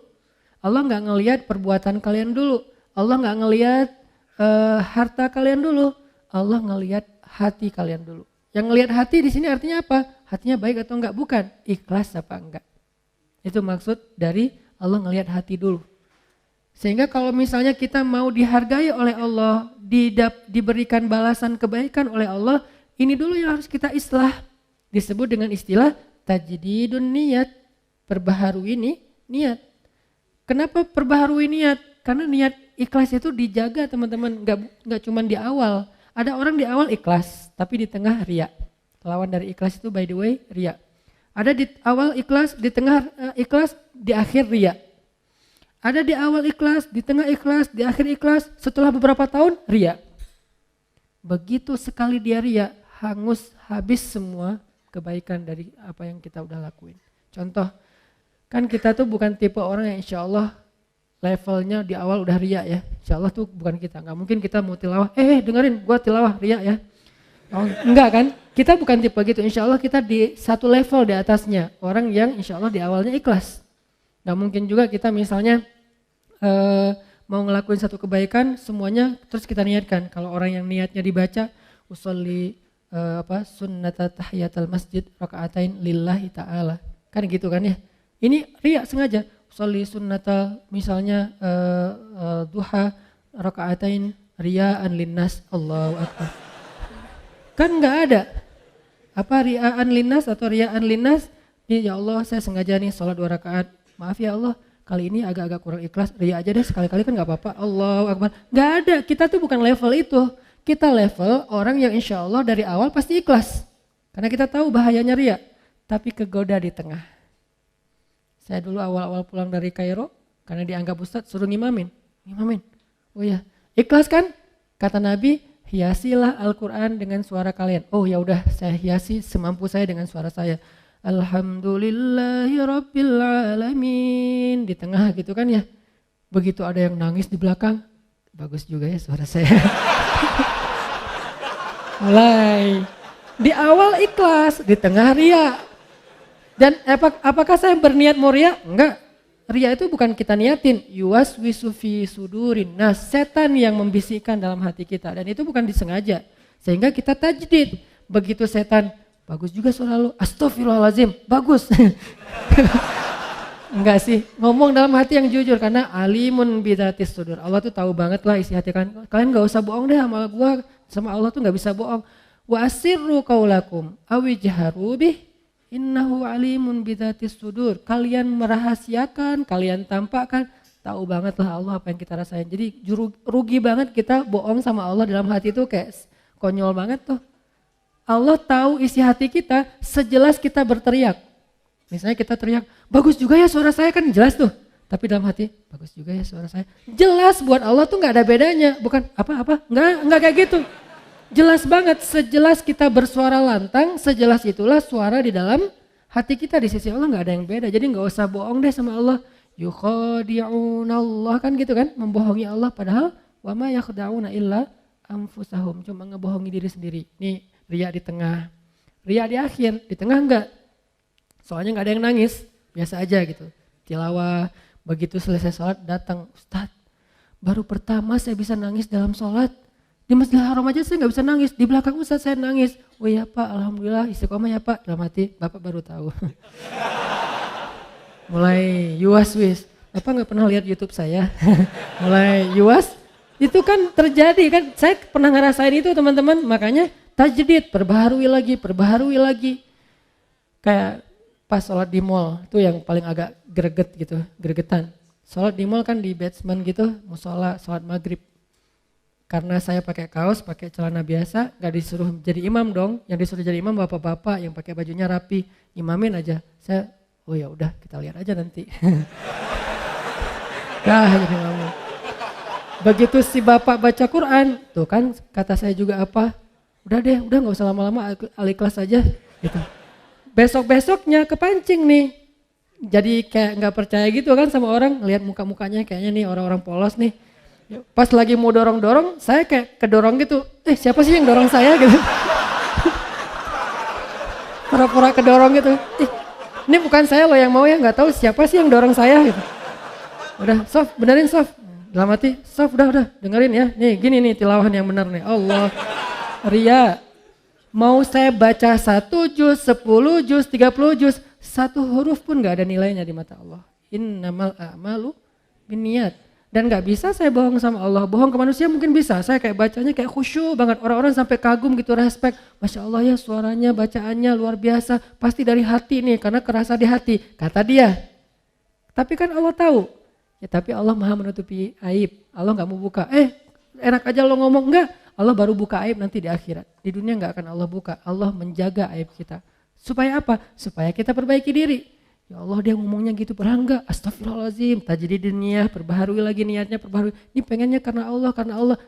Allah enggak ngelihat perbuatan kalian dulu. Allah enggak ngelihat harta kalian dulu. Allah ngelihat hati kalian dulu. Yang ngelihat hati di sini artinya apa? Hatinya baik atau enggak? Bukan. Ikhlas apa enggak? Itu maksud dari Allah ngelihat hati dulu. Sehingga kalau misalnya kita mau dihargai oleh Allah, diberikan balasan kebaikan oleh Allah, ini dulu yang harus kita islah. Disebut dengan istilah Tajdidun niat, perbaharui niat. Kenapa perbaharui niat? Karena niat ikhlas itu dijaga teman-teman, nggak cuma di awal. Ada orang di awal ikhlas, tapi di tengah riya. Lawan dari ikhlas itu by the way riya. Ada di awal ikhlas, di tengah ikhlas, di akhir riya. Ada di awal ikhlas, di tengah ikhlas, di akhir ikhlas, setelah beberapa tahun riya. Begitu sekali dia riya, hangus habis semua kebaikan dari apa yang kita udah lakuin. Contoh, kan kita tuh bukan tipe orang yang insya Allah levelnya di awal udah riya ya. Insya Allah tuh bukan kita, nggak mungkin kita mau tilawah, dengerin gua tilawah riya ya. Oh, enggak kan, kita bukan tipe gitu, insya Allah kita di satu level di atasnya. Orang yang insya Allah di awalnya ikhlas. Nggak mungkin juga kita misalnya mau ngelakuin satu kebaikan semuanya terus kita niatkan. Kalau orang yang niatnya dibaca usolli sunnata tahiyatul masjid rakaatain lillahi ta'ala. Kan gitu kan ya. Ini riya sengaja. Usolli sunnata misalnya duha rakaatain riyaan linnas Allahu akbar. Kan enggak ada. Apa riyaan linnas atau riyaan linnas? Ya Allah, saya sengaja nih sholat 2 rakaat. Maaf ya Allah, kali ini agak-agak kurang ikhlas. Riya aja deh sekali-kali kan enggak apa-apa. Allahu akbar. Enggak ada. Kita tuh bukan level itu. Kita level orang yang insya Allah dari awal pasti ikhlas. Karena kita tahu bahayanya riya. Tapi kegoda di tengah. Saya dulu awal-awal pulang dari Kairo. Karena dianggap ustadz suruh ngimamin. Oh ya, ikhlas kan? Kata Nabi, hiasilah Al-Quran dengan suara kalian. Oh ya udah, saya hiasi semampu saya dengan suara saya. Alhamdulillahirabbil alamin. Di tengah gitu kan ya. Begitu ada yang nangis di belakang. Bagus juga ya suara saya. Mulai di awal ikhlas, di tengah riya. Dan apakah saya berniat mau riya? Enggak. Riya itu bukan kita niatin. Yuwaswisu fi sudurin. Nah, setan yang membisikkan dalam hati kita dan itu bukan disengaja. Sehingga kita tajdid. Begitu setan, bagus juga suara lu. Astaghfirullahalazim, bagus. Enggak sih, ngomong dalam hati yang jujur karena alimun bidzatis sudur. Allah tuh tahu banget lah isi hati kalian. Kalian enggak usah bohong deh sama gua, sama Allah tuh enggak bisa bohong. Wa asirru qaulakum awijharu bih innahu alimun bidzatis sudur. Kalian merahasiakan, kalian tampakkan, tahu banget lah Allah apa yang kita rasain. Jadi rugi banget kita bohong sama Allah dalam hati itu kayak konyol banget tuh. Allah tahu isi hati kita sejelas kita berteriak. Misalnya kita teriak, bagus juga ya suara saya, kan jelas tuh. Tapi dalam hati, bagus juga ya suara saya. Jelas buat Allah tuh gak ada bedanya. Bukan apa-apa, enggak kayak gitu. Jelas banget, sejelas kita bersuara lantang, sejelas itulah suara di dalam hati kita. Di sisi Allah gak ada yang beda. Jadi gak usah bohong deh sama Allah. Yukhadi'unallah kan gitu kan, membohongi Allah. Padahal, wa ma yakhda'una illa anfusahum. Cuma ngebohongi diri sendiri. Nih, riya di tengah. Riya di akhir, di tengah enggak. Soalnya gak ada yang nangis, biasa aja gitu. Tilawah, begitu selesai sholat datang, Ustadz baru pertama saya bisa nangis dalam sholat. Di Masjidil Haram aja saya gak bisa nangis, di belakang Ustadz saya nangis. Oh iya Pak, Alhamdulillah istiqomah ya Pak. Dalam hati, Bapak baru tahu. Mulai yuwas-wis, Bapak gak pernah lihat YouTube saya. Mulai yuwas, itu kan terjadi kan. Saya pernah ngerasain itu teman-teman, makanya tajdid, perbaharui lagi. Kayak pas sholat di mall, itu yang paling agak gregetan. Sholat di mall kan di basement gitu, musola, sholat maghrib. Karena saya pakai kaos, pakai celana biasa, gak disuruh jadi imam dong. Yang disuruh jadi imam bapak-bapak yang pakai bajunya rapi, imamin aja. Saya, oh ya udah kita lihat aja nanti. Jadi imam. Begitu si bapak baca Quran, tuh kan kata saya juga apa? Udah gak usah lama-lama, al-ikhlas aja gitu. Besok-besoknya kepancing nih. Jadi kayak gak percaya gitu kan sama orang. Lihat muka-mukanya kayaknya nih orang-orang polos nih. Pas lagi mau dorong-dorong, saya kayak kedorong gitu. Siapa sih yang dorong saya gitu. Pura-pura kedorong gitu. Ini bukan saya loh yang mau ya, gak tahu siapa sih yang dorong saya gitu. Udah, Sof, benerin Sof. Dalam hati, Sof udah dengerin ya. Nih gini nih tilawahan yang benar nih. Allah, riya. Mau saya baca 1 juz, 10 juz, 30 juz, 1 huruf pun gak ada nilainya di mata Allah. Innamal a'malu binniyat. Dan gak bisa saya bohong sama Allah. Bohong ke manusia mungkin bisa. Saya kayak bacanya kayak khusyuk banget. Orang-orang sampai kagum gitu, respect. Masya Allah ya suaranya, bacaannya luar biasa. Pasti dari hati nih karena kerasa di hati. Kata dia. Tapi kan Allah tahu. Ya tapi Allah maha menutupi aib. Allah gak mau buka. Enak aja lo ngomong. Enggak. Allah baru buka aib nanti di akhirat. Di dunia gak akan Allah buka. Allah menjaga aib kita. Supaya apa? Supaya kita perbaiki diri. Ya Allah dia ngomongnya gitu, padahal enggak, astagfirullahaladzim, tajdidin niyah, perbaharui lagi niatnya, perbaharui. Ini pengennya karena Allah.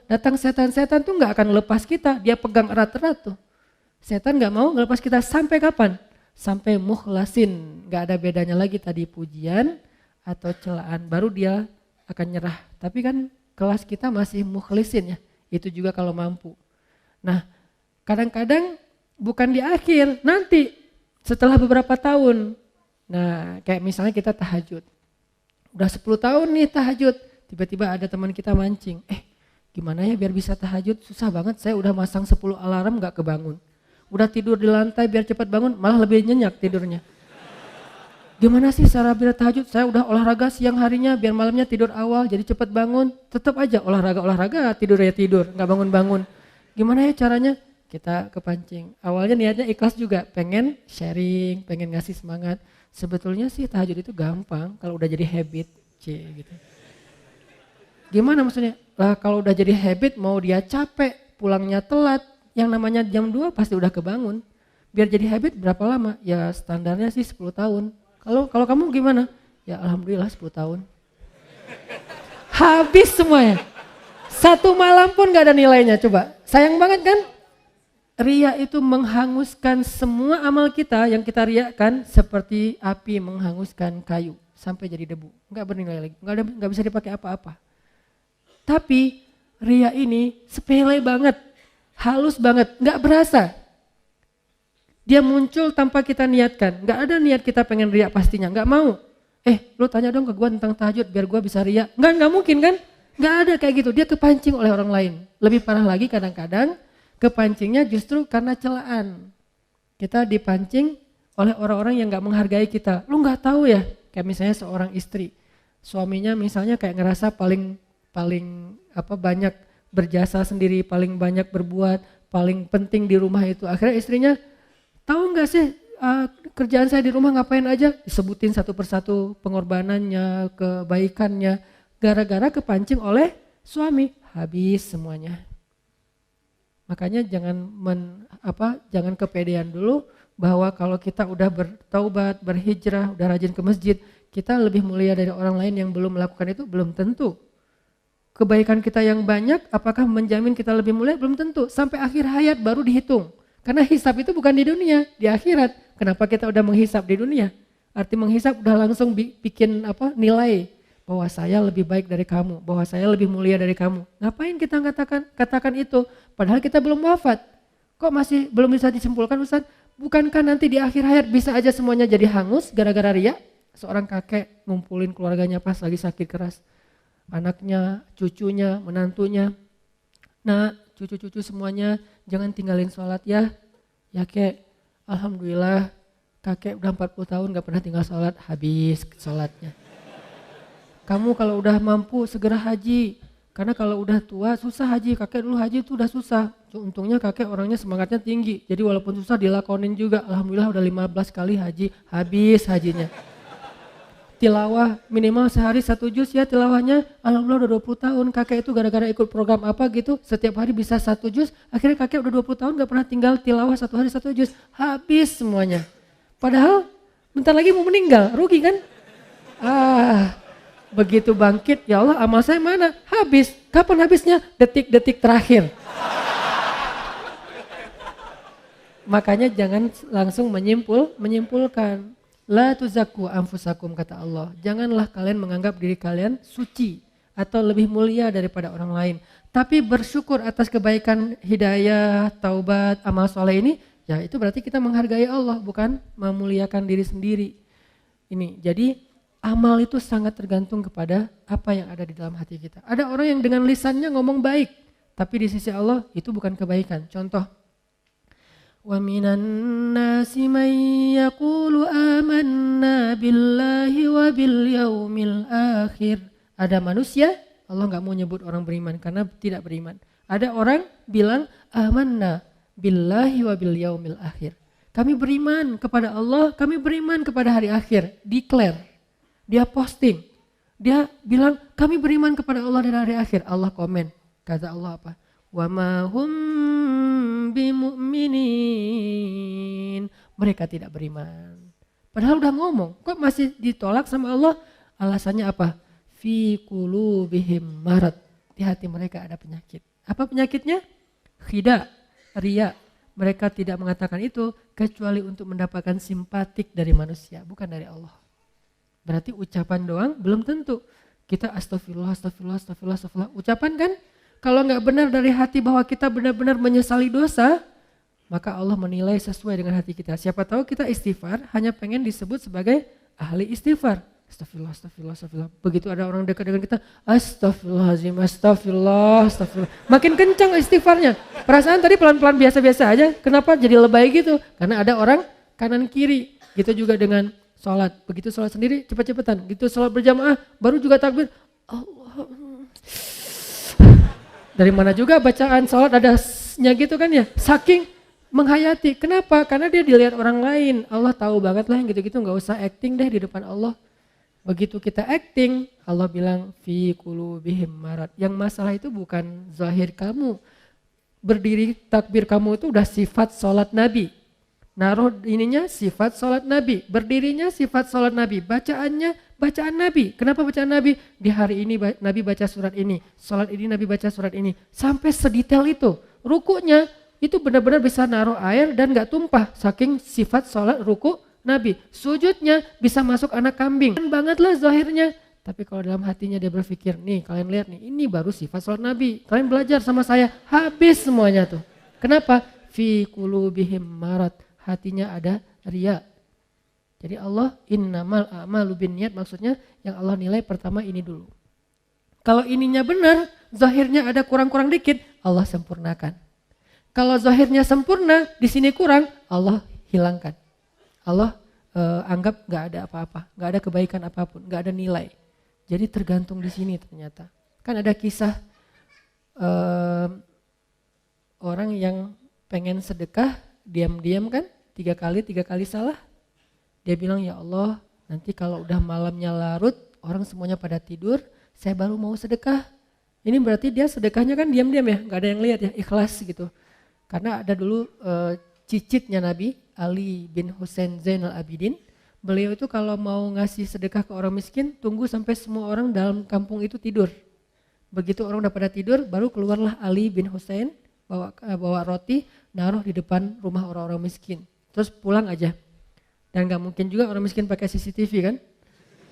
Datang setan-setan tuh enggak akan lepas kita, dia pegang erat-erat tuh. Setan enggak mau ngelepas kita sampai kapan? Sampai mukhlasin, enggak ada bedanya lagi tadi pujian atau celaan, baru dia akan nyerah. Tapi kan kelas kita masih mukhlisin ya, itu juga kalau mampu. Nah kadang-kadang bukan di akhir, nanti setelah beberapa tahun. Nah kayak misalnya kita tahajud, udah 10 tahun nih tahajud, tiba-tiba ada teman kita mancing, gimana ya biar bisa tahajud, susah banget saya udah masang 10 alarm gak kebangun. Udah tidur di lantai biar cepat bangun, malah lebih nyenyak tidurnya. Gimana sih cara biar tahajud, saya udah olahraga siang harinya biar malamnya tidur awal jadi cepat bangun, tetap aja olahraga, tidur ya tidur, gak bangun-bangun. Gimana ya caranya? Kita kepancing, awalnya niatnya ikhlas juga, pengen sharing, pengen ngasih semangat. Sebetulnya sih tahajud itu gampang kalau udah jadi habit, gitu. Gimana maksudnya? Lah kalau udah jadi habit mau dia capek, pulangnya telat, yang namanya jam 2 pasti udah kebangun. Biar jadi habit berapa lama? Ya standarnya sih 10 tahun. Kalau kamu gimana? Ya alhamdulillah 10 tahun. Habis semuanya. Satu malam pun gak ada nilainya, coba. Sayang banget kan? Ria itu menghanguskan semua amal kita yang kita riakan seperti api menghanguskan kayu sampai jadi debu. Enggak bernilai lagi, enggak bisa dipakai apa-apa. Tapi ria ini sepele banget, halus banget, enggak berasa. Dia muncul tanpa kita niatkan, enggak ada niat kita pengen ria pastinya, enggak mau. Lu tanya dong ke gue tentang tahajud biar gue bisa ria. Enggak mungkin kan? Enggak ada kayak gitu, dia kepancing oleh orang lain. Lebih parah lagi kadang-kadang kepancingnya justru karena celaan. Kita dipancing oleh orang-orang yang gak menghargai kita. Lu gak tahu ya, kayak misalnya seorang istri. Suaminya misalnya kayak ngerasa paling banyak berjasa sendiri, paling banyak berbuat, paling penting di rumah itu. Akhirnya istrinya, tahu gak sih kerjaan saya di rumah ngapain aja? Disebutin satu persatu pengorbanannya, kebaikannya. Gara-gara kepancing oleh suami, habis semuanya. Makanya jangan kepedean dulu bahwa kalau kita udah bertaubat, berhijrah, udah rajin ke masjid, kita lebih mulia dari orang lain yang belum melakukan itu, belum tentu. Kebaikan kita yang banyak apakah menjamin kita lebih mulia? Belum tentu. Sampai akhir hayat baru dihitung. Karena hisab itu bukan di dunia, di akhirat. Kenapa kita udah menghisab di dunia? Arti menghisab udah langsung bikin nilai bahwa saya lebih baik dari kamu, bahwa saya lebih mulia dari kamu. Ngapain kita katakan itu? Padahal kita belum wafat. Kok masih belum bisa disimpulkan Ustaz? Bukankah nanti di akhir hayat bisa aja semuanya jadi hangus gara-gara ria? Seorang kakek ngumpulin keluarganya pas lagi sakit keras. Anaknya, cucunya, menantunya. Nah, cucu-cucu semuanya jangan tinggalin sholat ya. Ya kek, alhamdulillah kakek udah 40 tahun gak pernah tinggal sholat, habis sholatnya. Kamu kalau udah mampu segera haji, karena kalau udah tua susah haji, kakek dulu haji itu udah susah. Untungnya kakek orangnya semangatnya tinggi, jadi walaupun susah dilakonin juga. Alhamdulillah udah 15 kali haji, habis hajinya. Tilawah minimal sehari 1 juz ya tilawahnya, alhamdulillah udah 20 tahun. Kakek itu gara-gara ikut program apa gitu, setiap hari bisa 1 juz, akhirnya kakek udah 20 tahun gak pernah tinggal tilawah 1 hari 1 juz, habis semuanya. Padahal bentar lagi mau meninggal, rugi kan? Begitu bangkit, ya Allah amal saya mana? Habis. Kapan habisnya? Detik-detik terakhir. Makanya jangan langsung menyimpulkan. La tuzakku anfusakum kata Allah. Janganlah kalian menganggap diri kalian suci atau lebih mulia daripada orang lain. Tapi bersyukur atas kebaikan, hidayah, taubat, amal soleh ini. Ya itu berarti kita menghargai Allah, bukan memuliakan diri sendiri. Ini jadi amal itu sangat tergantung kepada apa yang ada di dalam hati kita. Ada orang yang dengan lisannya ngomong baik, tapi di sisi Allah itu bukan kebaikan. Contoh, wa minan nasi may yaqulu amanna billahi wa bil yaumil akhir. Ada manusia Allah nggak mau nyebut orang beriman karena tidak beriman. Ada orang bilang amanna billahi wa bil yaumil akhir. Kami beriman kepada Allah, kami beriman kepada hari akhir. Declare. Dia posting. Dia bilang kami beriman kepada Allah dan hari akhir. Allah komen. Kata Allah apa? Wa ma hum bimu'minin. Mereka tidak beriman. Padahal udah ngomong. Kok masih ditolak sama Allah? Alasannya apa? Fi qulubihim marad. Di hati mereka ada penyakit. Apa penyakitnya? Khida, riya. Mereka tidak mengatakan itu kecuali untuk mendapatkan simpatik dari manusia, bukan dari Allah. Berarti ucapan doang belum tentu. Kita astagfirullah, astagfirullah, astagfirullah, astagfirullah. Ucapan kan? Kalau nggak benar dari hati bahwa kita benar-benar menyesali dosa, maka Allah menilai sesuai dengan hati kita. Siapa tahu kita istighfar hanya pengen disebut sebagai ahli istighfar. Astagfirullah, astagfirullah, astagfirullah. Begitu ada orang dekat dengan kita, astagfirullahaladzim, astagfirullah, astagfirullah. Makin kencang istighfarnya. Perasaan tadi pelan-pelan biasa-biasa aja. Kenapa jadi lebay gitu? Karena ada orang kanan kiri. Gitu juga dengan sholat. Begitu sholat sendiri cepat-cepatan. Gitu sholat berjamaah baru juga takbir. Allah. Dari mana juga bacaan sholat adanya gitu kan ya. Saking menghayati. Kenapa? Karena dia dilihat orang lain. Allah tahu banget lah yang gitu-gitu, gak usah acting deh di depan Allah. Begitu kita acting, Allah bilang fi qulubihim marad. Yang masalah itu bukan zahir kamu. Berdiri takbir kamu itu udah sifat sholat Nabi. Naruh ininya sifat sholat Nabi. Berdirinya sifat sholat Nabi. Bacaannya bacaan Nabi. Kenapa bacaan Nabi? Di hari ini Nabi baca surat ini. Sholat ini Nabi baca surat ini. Sampai sedetail itu. Rukunya itu benar-benar bisa naruh air dan gak tumpah. Saking sifat sholat ruku Nabi. Sujudnya bisa masuk anak kambing. Kan bangetlah zahirnya. Tapi kalau dalam hatinya dia berpikir, nih kalian lihat nih, ini baru sifat sholat Nabi. Kalian belajar sama saya, habis semuanya tuh. Kenapa? Fi qulubihim marad. Hatinya ada riya. Jadi Allah innamal a'malu binniyat, maksudnya yang Allah nilai pertama ini dulu. Kalau ininya benar, zahirnya ada kurang-kurang dikit, Allah sempurnakan. Kalau zahirnya sempurna, di sini kurang, Allah hilangkan. Allah anggap gak ada apa-apa, gak ada kebaikan apapun, gak ada nilai. Jadi tergantung di sini ternyata. Kan ada kisah orang yang pengen sedekah, diam-diam kan, tiga kali salah. Dia bilang, ya Allah nanti kalau udah malamnya larut, orang semuanya pada tidur, saya baru mau sedekah. Ini berarti dia sedekahnya kan diam-diam ya, gak ada yang lihat ya, ikhlas gitu. Karena ada dulu cicitnya Nabi, Ali bin Husain Zainal Abidin, beliau itu kalau mau ngasih sedekah ke orang miskin, tunggu sampai semua orang dalam kampung itu tidur. Begitu orang udah pada tidur, baru keluarlah Ali bin Husain, bawa roti, naruh di depan rumah orang-orang miskin. Terus pulang aja. Dan gak mungkin juga orang miskin pakai CCTV kan.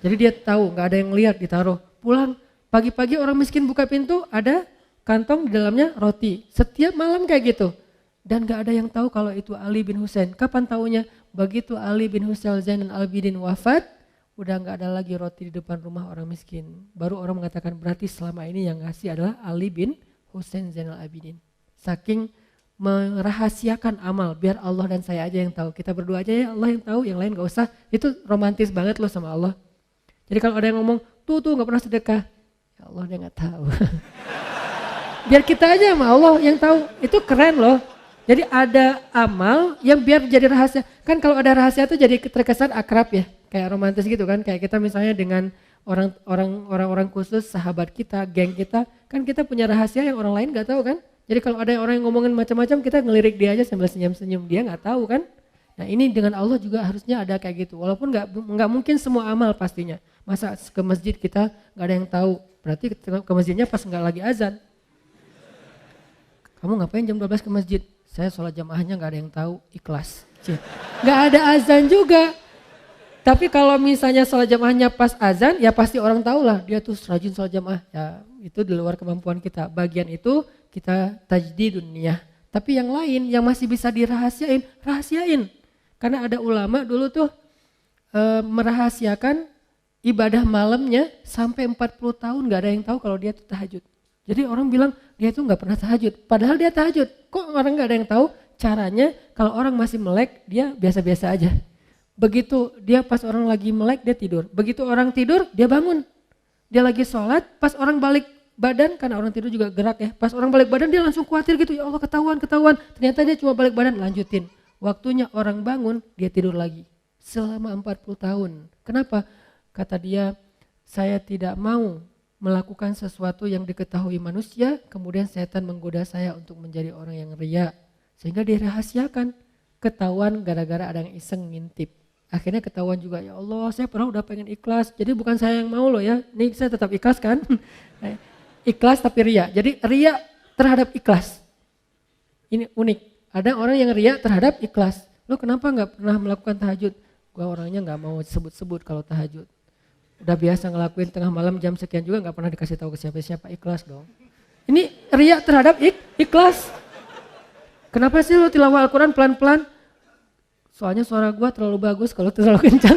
Jadi dia tahu, gak ada yang lihat, ditaruh. Pulang, pagi-pagi orang miskin buka pintu, ada kantong di dalamnya roti. Setiap malam kayak gitu. Dan gak ada yang tahu kalau itu Ali bin Husain. Kapan taunya? Begitu Ali bin Husain Zainal Abidin wafat, udah gak ada lagi roti di depan rumah orang miskin. Baru orang mengatakan berarti selama ini yang ngasih adalah Ali bin Husain Zainal Abidin. Saking merahasiakan amal, biar Allah dan saya aja yang tahu. Kita berdua aja ya, Allah yang tahu, yang lain gak usah. Itu romantis banget loh sama Allah. Jadi kalau ada yang ngomong, tuh gak pernah sedekah. Ya Allah dia gak tahu. Biar kita aja sama Allah yang tahu, itu keren loh. Jadi ada amal yang biar jadi rahasia. Kan kalau ada rahasia tuh jadi terkesan akrab ya. Kayak romantis gitu kan. Kayak kita misalnya dengan orang-orang khusus, sahabat kita, geng kita. Kan kita punya rahasia yang orang lain gak tahu kan. Jadi kalau ada orang yang ngomongin macam-macam, kita ngelirik dia aja sambil senyum-senyum. Dia gak tahu kan. Nah ini dengan Allah juga harusnya ada kayak gitu. Walaupun gak mungkin semua amal pastinya. Masa ke masjid kita gak ada yang tahu. Berarti ke masjidnya pas gak lagi azan. Kamu ngapain jam 12 ke masjid? Saya sholat jamaahnya gak ada yang tahu, ikhlas. Gak ada azan juga. Tapi kalau misalnya sholat jamaahnya pas azan, ya pasti orang tahu lah dia tuh rajin sholat jamaah. Ya itu di luar kemampuan kita. Bagian itu kita tajdidun niyah. Tapi yang lain yang masih bisa dirahasiain, rahasiain. Karena ada ulama dulu tuh merahasiakan ibadah malamnya sampai 40 tahun gak ada yang tahu kalau dia tuh tahajud. Jadi orang bilang dia tuh gak pernah tahajud, padahal dia tahajud. Kok orang gak ada yang tahu caranya kalau orang masih melek dia biasa-biasa aja. Begitu dia pas orang lagi melek dia tidur, begitu orang tidur dia bangun. Dia lagi sholat pas orang balik badan, karena orang tidur juga gerak ya. Pas orang balik badan dia langsung khawatir gitu, ya Allah ketahuan. Ternyata dia cuma balik badan, lanjutin. Waktunya orang bangun, dia tidur lagi. Selama 40 tahun. Kenapa? Kata dia, saya tidak mau melakukan sesuatu yang diketahui manusia, kemudian setan menggoda saya untuk menjadi orang yang riya. Sehingga dirahasiakan, ketahuan gara-gara ada yang iseng ngintip. Akhirnya ketahuan juga, ya Allah saya pernah udah pengen ikhlas, jadi bukan saya yang mau loh ya, ini saya tetap ikhlas kan. Ikhlas tapi riya, jadi riya terhadap ikhlas. Ini unik, ada orang yang riya terhadap ikhlas. Lo kenapa gak pernah melakukan tahajud? Gua orangnya gak mau sebut-sebut kalau tahajud. Udah biasa ngelakuin tengah malam jam sekian juga gak pernah dikasih tahu ke siapa-siapa, ikhlas dong. Ini riya terhadap ikhlas. Kenapa sih lo tilawah Al-Quran pelan-pelan? Soalnya suara gue terlalu bagus kalau terlalu kencang.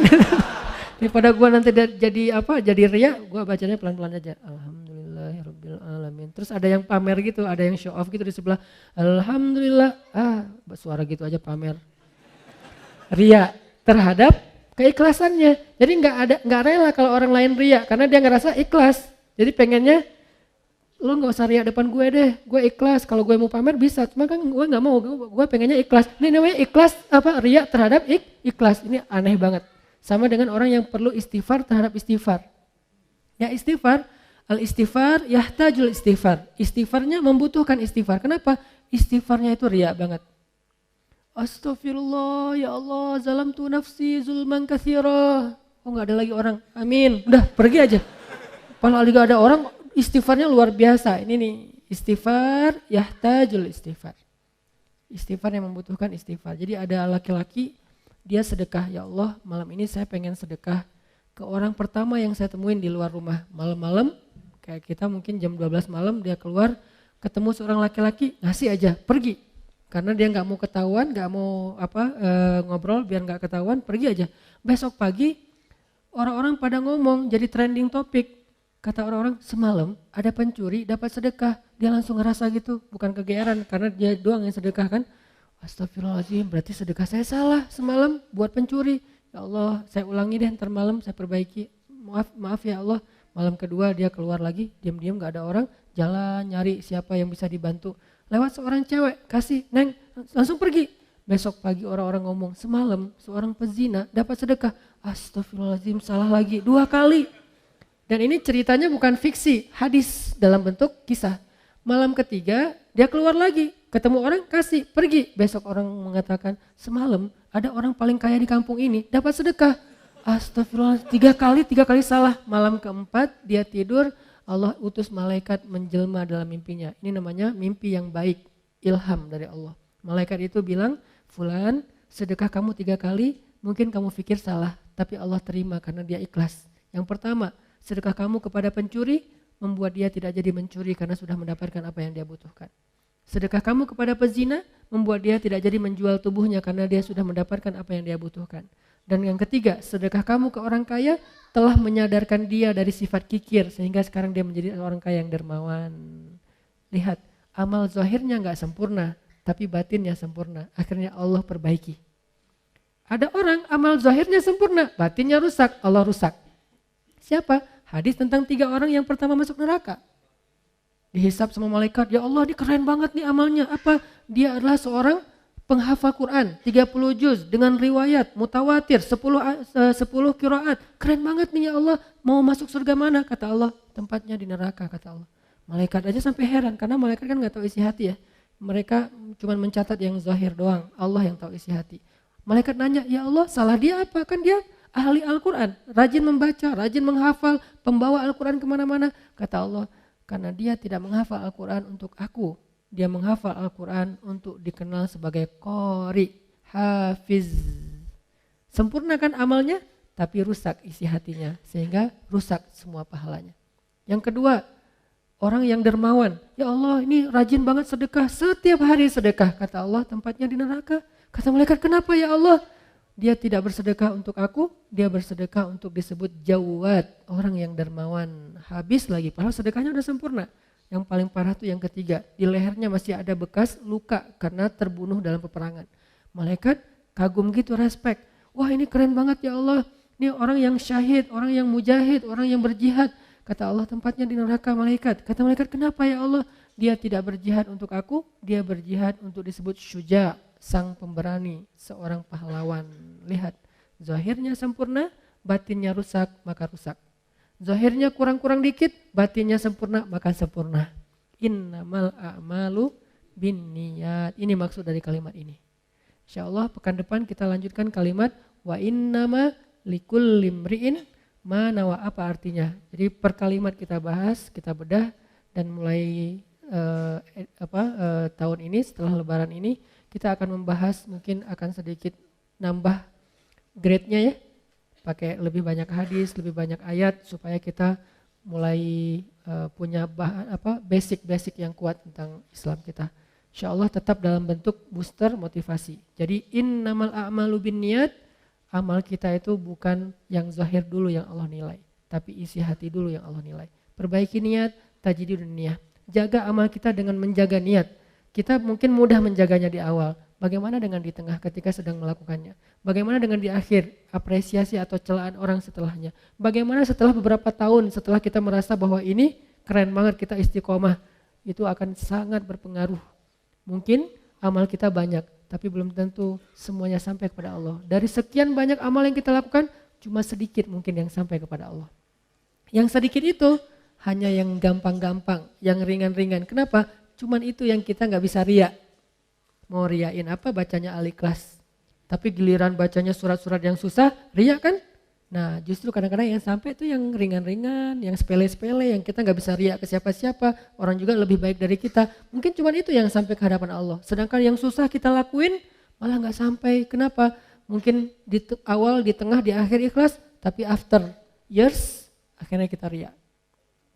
Daripada gue nanti jadi riya, gue bacanya pelan-pelan aja. Alhamdulillahirabbil alamin. Terus ada yang pamer gitu, ada yang show off gitu di sebelah. Alhamdulillah, suara gitu aja pamer. Riya terhadap keikhlasannya. Jadi nggak rela kalau orang lain riya karena dia ngerasa ikhlas. Jadi pengennya lo gak usah riak depan gue deh, gue ikhlas, kalau gue mau pamer bisa, cuma kan gue gak mau, gue pengennya ikhlas. Ini namanya ikhlas riak terhadap ikhlas, ini aneh banget. Sama dengan orang yang perlu istighfar terhadap istighfar. Ya istighfar, al-istighfar yahtajul istighfar, istighfarnya membutuhkan istighfar. Kenapa? Istighfarnya itu riak banget. Astagfirullah, ya Allah, zalamtu nafsi zulman katsira. Oh gak ada lagi orang, amin, udah pergi aja. Padahal juga ada orang, istighfarnya luar biasa. Ini nih, istighfar yahtajul istighfar. Istighfar yang membutuhkan istighfar. Jadi ada laki-laki, dia sedekah, ya Allah malam ini saya pengen sedekah ke orang pertama yang saya temuin di luar rumah. Malam-malam, kayak kita mungkin jam 12 malam dia keluar, ketemu seorang laki-laki, ngasih aja, pergi. Karena dia gak mau ketahuan, gak mau ngobrol biar gak ketahuan, pergi aja. Besok pagi, orang-orang pada ngomong, jadi trending topik. Kata orang-orang, semalam ada pencuri dapat sedekah. Dia langsung ngerasa gitu, bukan kegeeran karena dia doang yang sedekah kan. Astagfirullahaladzim, berarti sedekah saya salah semalam buat pencuri. Ya Allah, saya ulangi deh ntar malam saya perbaiki. Maaf ya Allah. Malam kedua dia keluar lagi, diam-diam gak ada orang. Jalan nyari siapa yang bisa dibantu. Lewat seorang cewek, kasih, neng, langsung pergi. Besok pagi orang-orang ngomong, semalam seorang pezina dapat sedekah. Astagfirullahaladzim, salah lagi 2 kali. Dan ini ceritanya bukan fiksi, hadis dalam bentuk kisah. Malam ketiga dia keluar lagi, ketemu orang kasih, pergi. Besok orang mengatakan semalam ada orang paling kaya di kampung ini dapat sedekah. Astagfirullah, 3 kali salah. Malam keempat dia tidur, Allah utus malaikat menjelma dalam mimpinya. Ini namanya mimpi yang baik, ilham dari Allah. Malaikat itu bilang, fulan sedekah kamu 3 kali, mungkin kamu pikir salah, tapi Allah terima karena dia ikhlas. Yang pertama, sedekah kamu kepada pencuri membuat dia tidak jadi mencuri karena sudah mendapatkan apa yang dia butuhkan. Sedekah kamu kepada pezina membuat dia tidak jadi menjual tubuhnya karena dia sudah mendapatkan apa yang dia butuhkan. Dan yang ketiga, sedekah kamu ke orang kaya telah menyadarkan dia dari sifat kikir sehingga sekarang dia menjadi orang kaya yang dermawan. Lihat, amal zahirnya gak sempurna tapi batinnya sempurna. Akhirnya Allah perbaiki. Ada orang amal zahirnya sempurna, batinnya rusak, Allah rusak. Siapa? Hadis tentang 3 orang yang pertama masuk neraka. Dihisap sama malaikat, ya Allah ini keren banget nih amalnya. Apa? Dia adalah seorang penghafal Quran 30 juz dengan riwayat mutawatir 10 qiraat. Keren banget nih ya Allah, mau masuk surga mana? Kata Allah, tempatnya di neraka kata Allah. Malaikat aja sampai heran karena malaikat kan gak tahu isi hati ya. Mereka cuma mencatat yang zahir doang, Allah yang tahu isi hati. Malaikat nanya, ya Allah salah dia apa? Kan dia ahli Al-Quran, rajin membaca, rajin menghafal, pembawa Al-Quran kemana-mana. Kata Allah, karena dia tidak menghafal Al-Quran untuk aku, dia menghafal Al-Quran untuk dikenal sebagai qori, hafiz. Sempurna kan amalnya, tapi rusak isi hatinya, sehingga rusak semua pahalanya. Yang kedua, orang yang dermawan, ya Allah ini rajin banget sedekah, setiap hari sedekah. Kata Allah, tempatnya di neraka. Kata malaikat, kenapa ya Allah? Dia tidak bersedekah untuk aku, dia bersedekah untuk disebut jawad, orang yang dermawan. Habis lagi, padahal sedekahnya udah sempurna. Yang paling parah tuh yang ketiga, di lehernya masih ada bekas luka karena terbunuh dalam peperangan. Malaikat kagum gitu, respect. Wah ini keren banget ya Allah, ini orang yang syahid, orang yang mujahid, orang yang berjihad. Kata Allah tempatnya di neraka malaikat. Kata malaikat, kenapa ya Allah? Dia tidak berjihad untuk aku, dia berjihad untuk disebut syuja, sang pemberani, seorang pahlawan. Lihat, zahirnya sempurna, batinnya rusak, maka rusak. Zahirnya kurang-kurang dikit, batinnya sempurna, maka sempurna. Innamal a'malu binniyat. Ini maksud dari kalimat ini. Insyaallah pekan depan kita lanjutkan kalimat wa innama likulli imri'in ma nawa, apa artinya. Jadi per kalimat kita bahas, kita bedah, dan mulai tahun ini setelah lebaran ini kita akan membahas, mungkin akan sedikit nambah grade-nya ya. Pakai lebih banyak hadis, lebih banyak ayat supaya kita mulai punya basic yang kuat tentang Islam kita. Insyaallah tetap dalam bentuk booster motivasi. Jadi innamal a'malu binniyat, amal kita itu bukan yang zahir dulu yang Allah nilai, tapi isi hati dulu yang Allah nilai. Perbaiki niat, tajdidun niyah. Jaga amal kita dengan menjaga niat. Kita mungkin mudah menjaganya di awal. Bagaimana dengan di tengah ketika sedang melakukannya? Bagaimana dengan di akhir, apresiasi atau celaan orang setelahnya? Bagaimana setelah beberapa tahun, setelah kita merasa bahwa ini keren banget, kita istiqomah, itu akan sangat berpengaruh. Mungkin amal kita banyak, tapi belum tentu semuanya sampai kepada Allah. Dari sekian banyak amal yang kita lakukan, cuma sedikit mungkin yang sampai kepada Allah. Yang sedikit itu hanya yang gampang-gampang, yang ringan-ringan. Kenapa? Cuman itu yang kita gak bisa ria. Mau riain apa? Bacanya Al-Ikhlas. Tapi giliran bacanya surat-surat yang susah, ria kan? Nah justru kadang-kadang yang sampai itu yang ringan-ringan, yang sepele-sepele, yang kita gak bisa ria ke siapa-siapa. Orang juga lebih baik dari kita. Mungkin cuma itu yang sampai ke hadapan Allah. Sedangkan yang susah kita lakuin malah gak sampai. Kenapa? Mungkin di awal, di tengah, di akhir ikhlas, tapi after years akhirnya kita ria.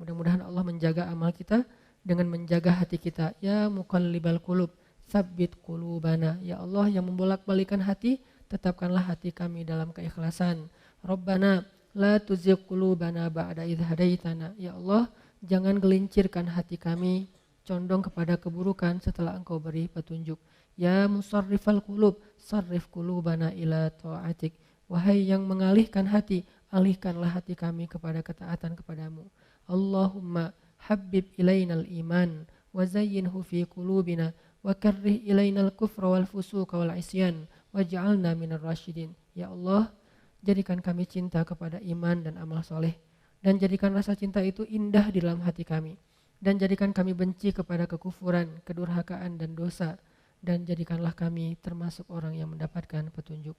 Mudah-mudahan Allah menjaga amal kita dengan menjaga hati kita. Ya muqallibal qulub, tsabbit qulubana. Ya Allah yang membolak-balikan hati, tetapkanlah hati kami dalam keikhlasan. Rabbana la tuzigh qulubana ba'da idh hadaitana. Ya Allah, jangan gelincirkan hati kami condong kepada keburukan setelah Engkau beri petunjuk. Ya musarrifal qulub, sarrif qulubana ila ta'atik. Wahai yang mengalihkan hati, alihkanlah hati kami kepada ketaatan kepadamu. Allahumma habbib ilainal iman wa zayyinhu fi qulubina wa karrih ilainal kufra wal fusuqa wal isyan waj'alna minar rasyidin. Ya Allah, jadikan kami cinta kepada iman dan amal soleh, dan jadikan rasa cinta itu indah di dalam hati kami, dan jadikan kami benci kepada kekufuran, kedurhakaan dan dosa, dan jadikanlah kami termasuk orang yang mendapatkan petunjuk.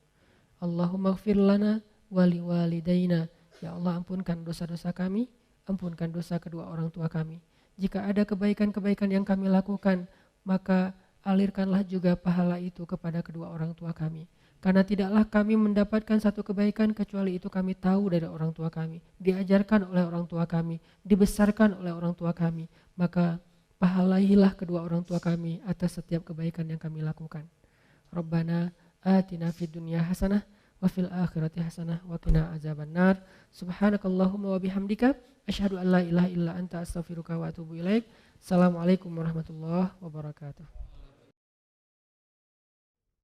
Allahumma ighfir lana wa liwalidayna. Ya Allah, ampunkan dosa-dosa kami, ampunkan dosa kedua orang tua kami. Jika ada kebaikan-kebaikan yang kami lakukan, maka alirkanlah juga pahala itu kepada kedua orang tua kami. Karena tidaklah kami mendapatkan satu kebaikan kecuali itu kami tahu dari orang tua kami, diajarkan oleh orang tua kami, dibesarkan oleh orang tua kami. Maka pahalailah kedua orang tua kami atas setiap kebaikan yang kami lakukan. Rabbana atina fid dunya hasanah wa fil akhirati hasanah wa qina azabannar. Subhanakallahumma wa bihamdika asyhadu an la ilaha illa anta astaghfiruka wa atubu ilaik. Assalamualaikum warahmatullahi wabarakatuh.